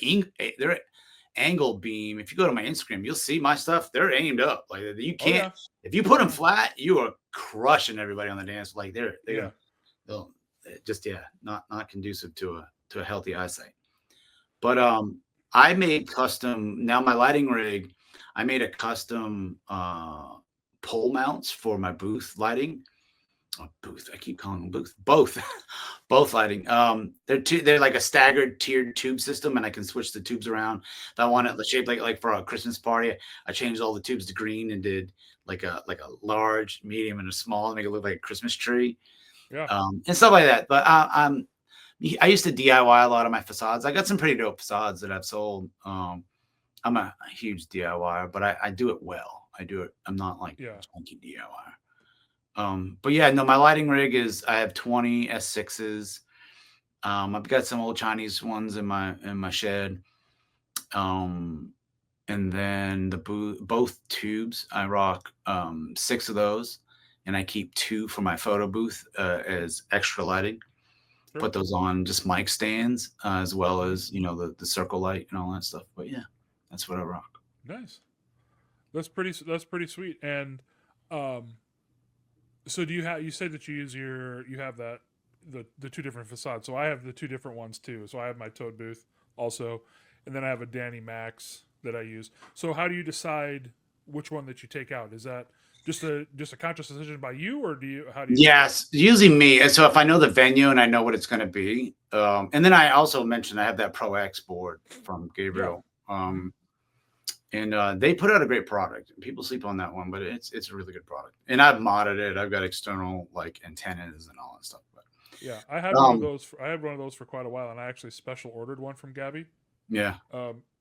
Speaker 2: angle beam. If you go to my Instagram, you'll see my stuff. They're aimed up. Like you
Speaker 1: Oh
Speaker 2: can't.
Speaker 1: yeah.
Speaker 2: If you put them flat, you are crushing everybody on the dance. Like
Speaker 1: Yeah.
Speaker 2: they'll just not conducive to a healthy eyesight. But I made custom. Now my lighting rig, I made a custom pole mounts for my booth lighting. Booth. I keep calling them booth. Both, both lighting. They're like a staggered tiered tube system, and I can switch the tubes around. If I want it shaped like for a Christmas party, I changed all the tubes to green and did like a large, medium, and a small to make it look like a Christmas tree,
Speaker 1: Yeah.
Speaker 2: and stuff like that. But I used to DIY a lot of my facades. I got some pretty dope facades that I've sold. I'm a huge DIYer, but I do it well. I do it. I'm not like
Speaker 1: Yeah.
Speaker 2: junky DIYer. But yeah, no, my lighting rig is I have 20 S6s. I've got some old Chinese ones in my shed. And then both tubes, I rock 6 of those, and I keep 2 for my photo booth as extra lighting.
Speaker 1: Sure.
Speaker 2: Put those on just mic stands as well
Speaker 1: Mhm.
Speaker 2: as the circle light and all that stuff. But yeah, that's what I rock.
Speaker 1: Nice. That's pretty sweet. And um, so do you have? You said that you have that the 2 different facades. So I have the 2 different ones too. So I have my Toad booth also, and then I have a Danny Max that I use. So how do you decide which one that you take out? Is that just a conscious decision by you, or how do you do that?
Speaker 2: Yes, usually me. And so if I know the venue and I know what it's going to be, and then I also mentioned I have that Pro X board from
Speaker 1: Yeah.
Speaker 2: Gabriel,
Speaker 1: Mhm.
Speaker 2: and they put out a great product. People sleep on that one, but it's a really good product. And I've modded it. I've got external like antennas and all that stuff. But
Speaker 1: Yeah, I had one of
Speaker 2: um,
Speaker 1: those. I had one of those for quite a while, and I actually special ordered one from Gabby.
Speaker 2: yeah,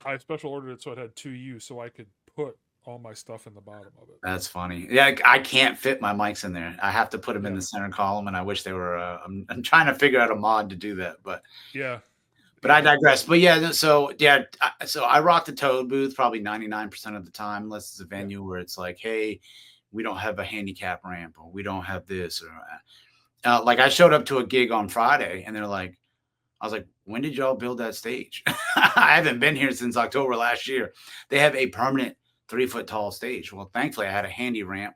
Speaker 1: I special ordered it so it had 2 U, so I could put all my stuff in the bottom of it.
Speaker 2: that's funny. Yeah, I can't fit my mics in there. I have to put them in
Speaker 1: Yeah,
Speaker 2: the center column, and I wish they were. I'm trying to figure out a mod to do that,
Speaker 1: yeah,
Speaker 2: but I
Speaker 1: yeah,
Speaker 2: digress. But yeah, so yeah, so I rock the Toad booth probably 99% of the time, unless it's a
Speaker 1: yeah,
Speaker 2: venue where it's like, hey, we don't have a handicap ramp, or we don't have this, or like I showed up to a gig on Friday, and I was like, when did y'all build that stage? I haven't been here since October last year. They have a permanent 3-foot tall stage. Well, thankfully, I had a handy ramp.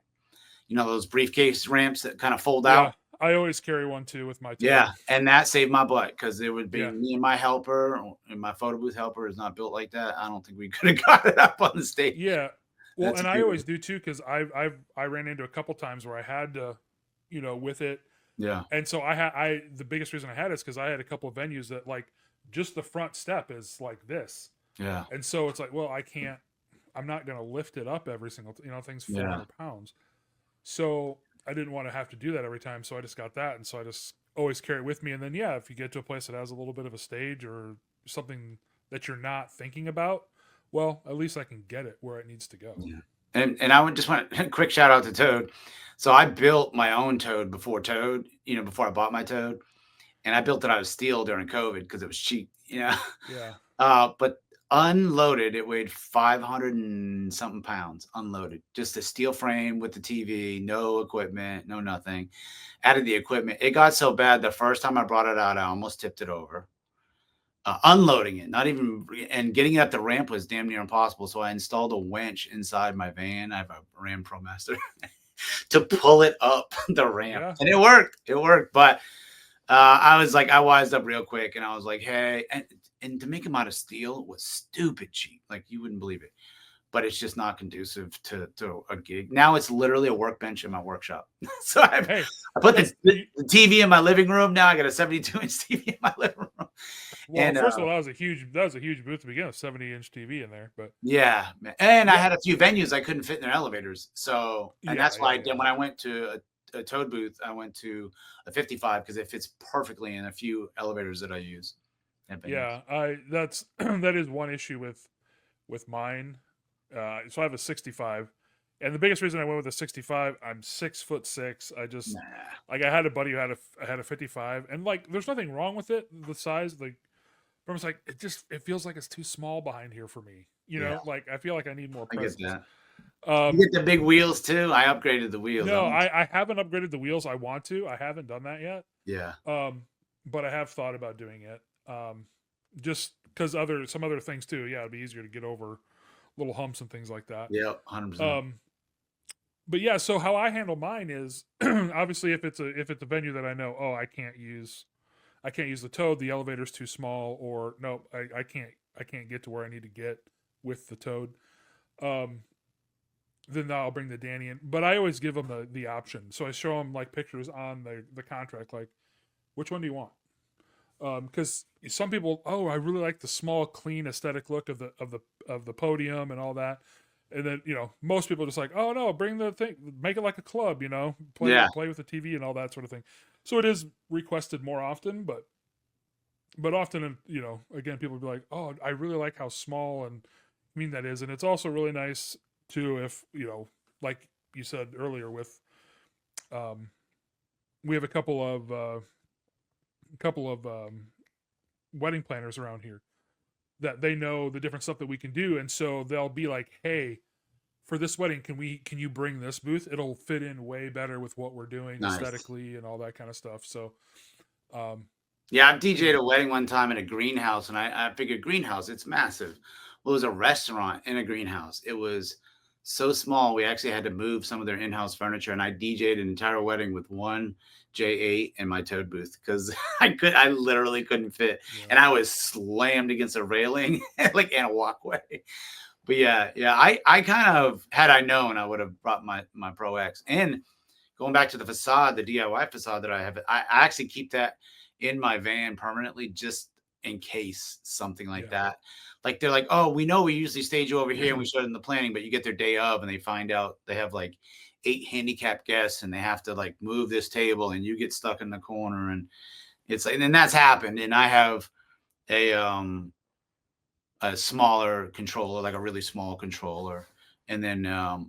Speaker 2: Those briefcase ramps that kind of fold
Speaker 1: yeah.
Speaker 2: out.
Speaker 1: I always carry one too with my
Speaker 2: Yeah,
Speaker 1: Toad.
Speaker 2: and that saved my butt because it would be
Speaker 1: Yeah,
Speaker 2: me and my helper, and my photo booth helper is not built like that. I don't think we could have got it up on the stage.
Speaker 1: yeah. Well,
Speaker 2: That's a
Speaker 1: and I
Speaker 2: good
Speaker 1: always
Speaker 2: one.
Speaker 1: do too because I ran into a couple times where I had to, with it.
Speaker 2: Yeah,
Speaker 1: And so I the biggest reason I had it is because I had a couple of venues that like just the front step is like this,
Speaker 2: yeah,
Speaker 1: and so it's like, well, I'm not gonna lift it up every single, thing's
Speaker 2: yeah,
Speaker 1: 400 pounds, so I didn't want to have to do that every time, so I just got that, and so I just always carry it with me, and then yeah, if you get to a place that has a little bit of a stage or something that you're not thinking about, well, at least I can get it where it needs to go.
Speaker 2: yeah. And I would just want a quick shout out to Toad. So I built my own Toad before Toad, before I bought my Toad, and I built it out of steel during COVID because it was cheap.
Speaker 1: Yeah,
Speaker 2: But unloaded, it weighed 500 and something pounds unloaded. Just a steel frame with the TV, no equipment, no nothing. Added the equipment. It got so bad the first time I brought it out, I almost tipped it over. unloading it, not even, and getting it up the ramp was damn near impossible. So I installed a winch inside my van. I have a Ram ProMaster to pull it up the ramp,
Speaker 1: Yeah.
Speaker 2: and it worked. It worked, but I was like, I wised up real quick, and I was like, hey, and to make them out of steel was stupid cheap. Like you wouldn't believe it. But it's just not conducive to a gig. Now it's literally a workbench in my workshop. So
Speaker 1: Hey,
Speaker 2: I put
Speaker 1: that's
Speaker 2: the TV in my living room. Now I got a 72-inch TV in my living room.
Speaker 1: well.
Speaker 2: And
Speaker 1: First of all, that was a huge booth to begin with, 70-inch TV in there. But
Speaker 2: yeah, and I
Speaker 1: yeah,
Speaker 2: had a few venues I couldn't fit in their elevators. So, and that's why
Speaker 1: yeah.
Speaker 2: when I went to a Toad booth, I went to a 55 because it fits perfectly in a few elevators that I use at venues.
Speaker 1: Yeah, that's that is one issue with mine. So I have a 65, and the biggest reason I went with a 65, I'm 6'6". I just
Speaker 2: Nah,
Speaker 1: like I had a buddy who had a 55, and like there's nothing wrong with it, the size. Like, but I was like, it feels like it's too small behind here for me. You
Speaker 2: yeah,
Speaker 1: know, like I feel like I need more
Speaker 2: I get
Speaker 1: presence.
Speaker 2: that. You
Speaker 1: Um,
Speaker 2: get the big wheels too. I upgraded the wheels.
Speaker 1: no, I haven't upgraded the wheels. I want to. I haven't done that yet.
Speaker 2: Yeah.
Speaker 1: But I have thought about doing it. Just because some other things too. Yeah, it'd be easier to get over little humps and things like that.
Speaker 2: Yeah, 100%.
Speaker 1: Um, but yeah, so how I handle mine is obviously if it's a venue that I know, oh, I can't use the Toad, the elevator's too small, or no, I can't get to where I need to get with the Toad. Um, then I'll bring the Danny in. But I always give them the option. So I show them like pictures on the contract, like which one do you want? Because some people, oh, I really like the small, clean, aesthetic look of the podium and all that. And then most people are just like, oh no, bring the thing, make it like a club,
Speaker 2: Yeah.
Speaker 1: play with the TV and all that sort of thing. So it is requested more often, but often, again, people will be like, oh, I really like how small and mean that is, and it's also really nice too if like you said earlier with, um, we have a couple of wedding planners around here that they know the different stuff that we can do, and so they'll be like, hey, for this wedding, can you bring this booth? It'll fit in way better with what we're doing
Speaker 2: Nice.
Speaker 1: aesthetically and all that kind of stuff. So
Speaker 2: Yeah, I've DJ'd a wedding one time in a greenhouse, and I figured greenhouse, it's massive. Well, it was a restaurant in a greenhouse. It was so small, we actually had to move some of their in-house furniture, and I DJ'd an entire wedding with one J8 and my Toad booth because I literally couldn't fit, and I was slammed against a railing, like in a walkway. But yeah, I kind of, had I known, I would have brought my Pro X. And going back to the facade, the DIY facade that I have, I actually keep that in my van permanently just in case something like that. Like they're like, oh, we know we usually stage you over here and we showed them the planning, but you get their day of and they find out they have like 8 handicapped guests and they have to like move this table and you get stuck in the corner, and it's like, and that's happened. And I have a smaller controller, like a really small controller. And then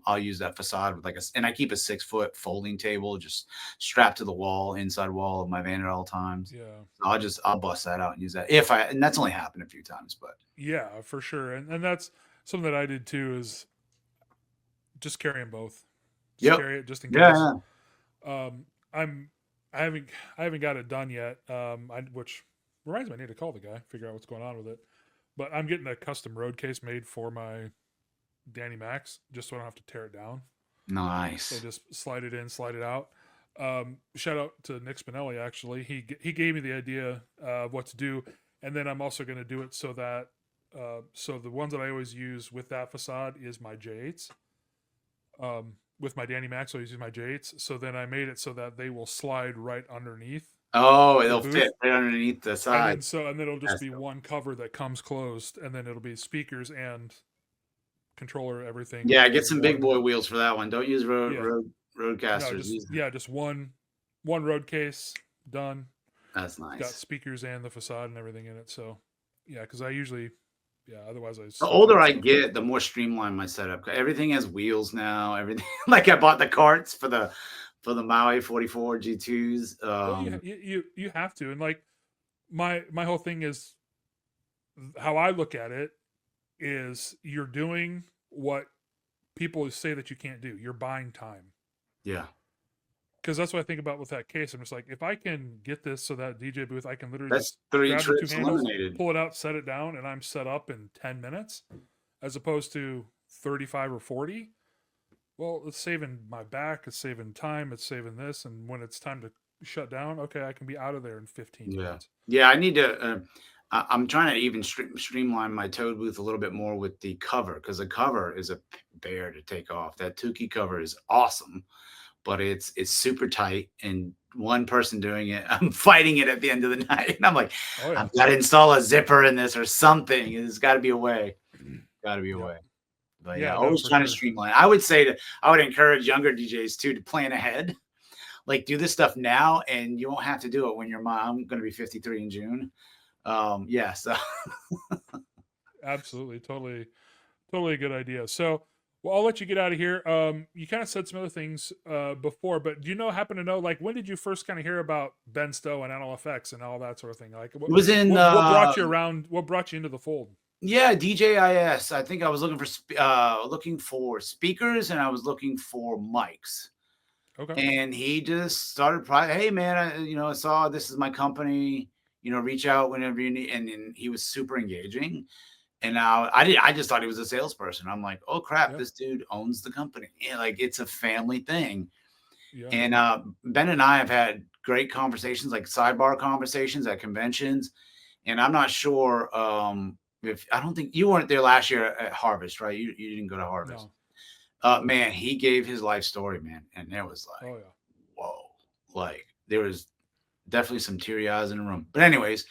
Speaker 2: I'll use that facade with and I keep a 6-foot folding table just strapped to the inside wall of my van at all times.
Speaker 1: Yeah.
Speaker 2: So I'll bust that out and use that and that's only happened a few times, but
Speaker 1: yeah, for sure. And that's something that I did too, is just carry them both. Just carry it just in case.
Speaker 2: Yeah.
Speaker 1: I haven't got it done yet. Which reminds me, I need to call the guy, figure out what's going on with it. But I'm getting a custom road case made for my Danny Max, just so I don't have to tear it down.
Speaker 2: Nice.
Speaker 1: So just slide it in, slide it out. Shout out to Nick Spinelli. Actually, he gave me the idea of what to do, and then I'm also going to do it so that so the ones that I always use with that facade is my J8s. With my Danny Max, I always use my J8s. So then I made it so that they will slide right underneath.
Speaker 2: Oh, it'll fit right underneath the side.
Speaker 1: And then it'll just be one cover that comes closed, and then it'll be speakers and controller, everything.
Speaker 2: Yeah, get some big boy wheels for that one. Don't use roadcasters.
Speaker 1: No, just one road case done.
Speaker 2: That's nice.
Speaker 1: Got speakers and the facade and everything in it. So yeah, because I usually otherwise
Speaker 2: the older I get, the more streamlined my setup. Everything has wheels now. Everything like I bought the carts for the Maui 44 G2s.
Speaker 1: Well, you have to, and like my whole thing is, how I look at it is, you're doing what people say that you can't do. You're buying time.
Speaker 2: Yeah.
Speaker 1: because that's what I think about with that case. I'm just like, if I can get this so that DJ booth, I can literally
Speaker 2: That's
Speaker 1: just
Speaker 2: 3
Speaker 1: grab the two
Speaker 2: trips
Speaker 1: handles,
Speaker 2: eliminated.
Speaker 1: pull it out, set it down, and I'm set up in 10 minutes, as opposed to 35 or 40. Well, it's saving my back, it's saving time, it's saving this, and when it's time to shut down, okay, I can be out of there in 15
Speaker 2: Yeah.
Speaker 1: minutes.
Speaker 2: Yeah, I need to. I'm trying to even streamline my toad booth a little bit more with the cover because the cover is a bear to take off. That Tukey cover is awesome, but it's super tight and one person doing it, I'm fighting it at the end of the night. And I'm like,
Speaker 1: Oh yeah.
Speaker 2: I've got to install a zipper in this or something. There's got to be a way. Got to be a
Speaker 1: Yep.
Speaker 2: way. But yeah,
Speaker 1: Yeah, no,
Speaker 2: always
Speaker 1: for
Speaker 2: trying to
Speaker 1: sure.
Speaker 2: streamline. I would encourage younger DJs too to plan ahead. Like do this stuff now and you won't have to do it when you're I'm going to be 53 in June. Yeah, so
Speaker 1: Absolutely. Totally a good idea. So, well, I'll let you get out of here. You kind of said some other things before, but do you happen to know, like, when did you first kind of hear about Ben Stowe and NLFX and all that sort of thing? Like,
Speaker 2: it was in
Speaker 1: what brought you around? What brought you into the fold?
Speaker 2: yeah, DJIS. I think I was looking for speakers and I was looking for mics.
Speaker 1: Okay.
Speaker 2: And he just started, hey man, I saw this is my company. Reach out whenever you need. And he was super engaging. And now I just thought he was a salesperson. I'm like, oh crap,
Speaker 1: Yeah.
Speaker 2: this dude owns the company. And like it's a family thing.
Speaker 1: Yeah.
Speaker 2: And Ben and I have had great conversations, like sidebar conversations at conventions. And I'm not sure if I don't think you weren't there last year at Harvest, right? You didn't go to Harvest.
Speaker 1: No.
Speaker 2: Man, he gave his life story, man. And it was like,
Speaker 1: Oh yeah.
Speaker 2: whoa, like there was definitely some teary eyes in the room. But anyways,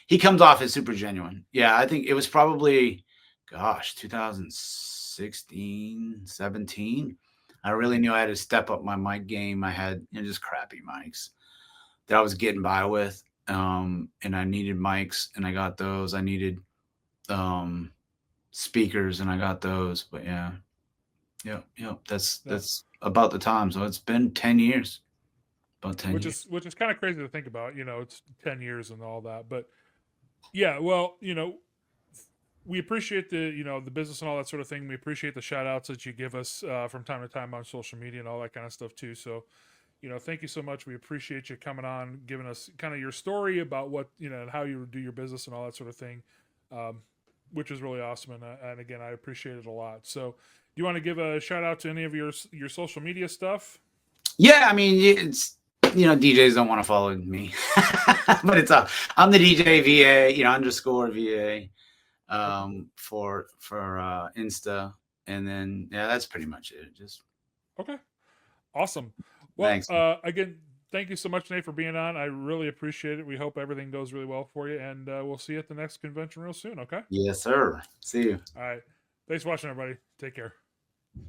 Speaker 2: he comes off as super genuine. Yeah, I think it was probably, 2016, 17. I really knew I had to step up my mic game. I had just crappy mics that I was getting by with. And I needed mics and I got those. I needed speakers and I got those. But yeah. Yep. That's about the time. So it's been 10 years. About 10 years.
Speaker 1: Which is kind of crazy to think about. It's 10 years and all that, but yeah. Well, we appreciate the business and all that sort of thing. We appreciate the shout outs that you give us from time to time on social media and all that kind of stuff too. So, thank you so much. We appreciate you coming on, giving us kind of your story about what and how you do your business and all that sort of thing, which is really awesome. And again, I appreciate it a lot. So, do you want to give a shout out to any of your social media stuff?
Speaker 2: Yeah, I mean, it's DJs don't want to follow me, but it's I'm the DJ VA, underscore VA, for Insta, and then yeah, that's pretty much it. Just
Speaker 1: okay, awesome. Well,
Speaker 2: thanks.
Speaker 1: Again, thank you so much, Nate, for being on. I really appreciate it. We hope everything goes really well for you, and we'll see you at the next convention real soon. Okay.
Speaker 2: Yes, sir. See you.
Speaker 1: All right. Thanks for watching, everybody. Take care.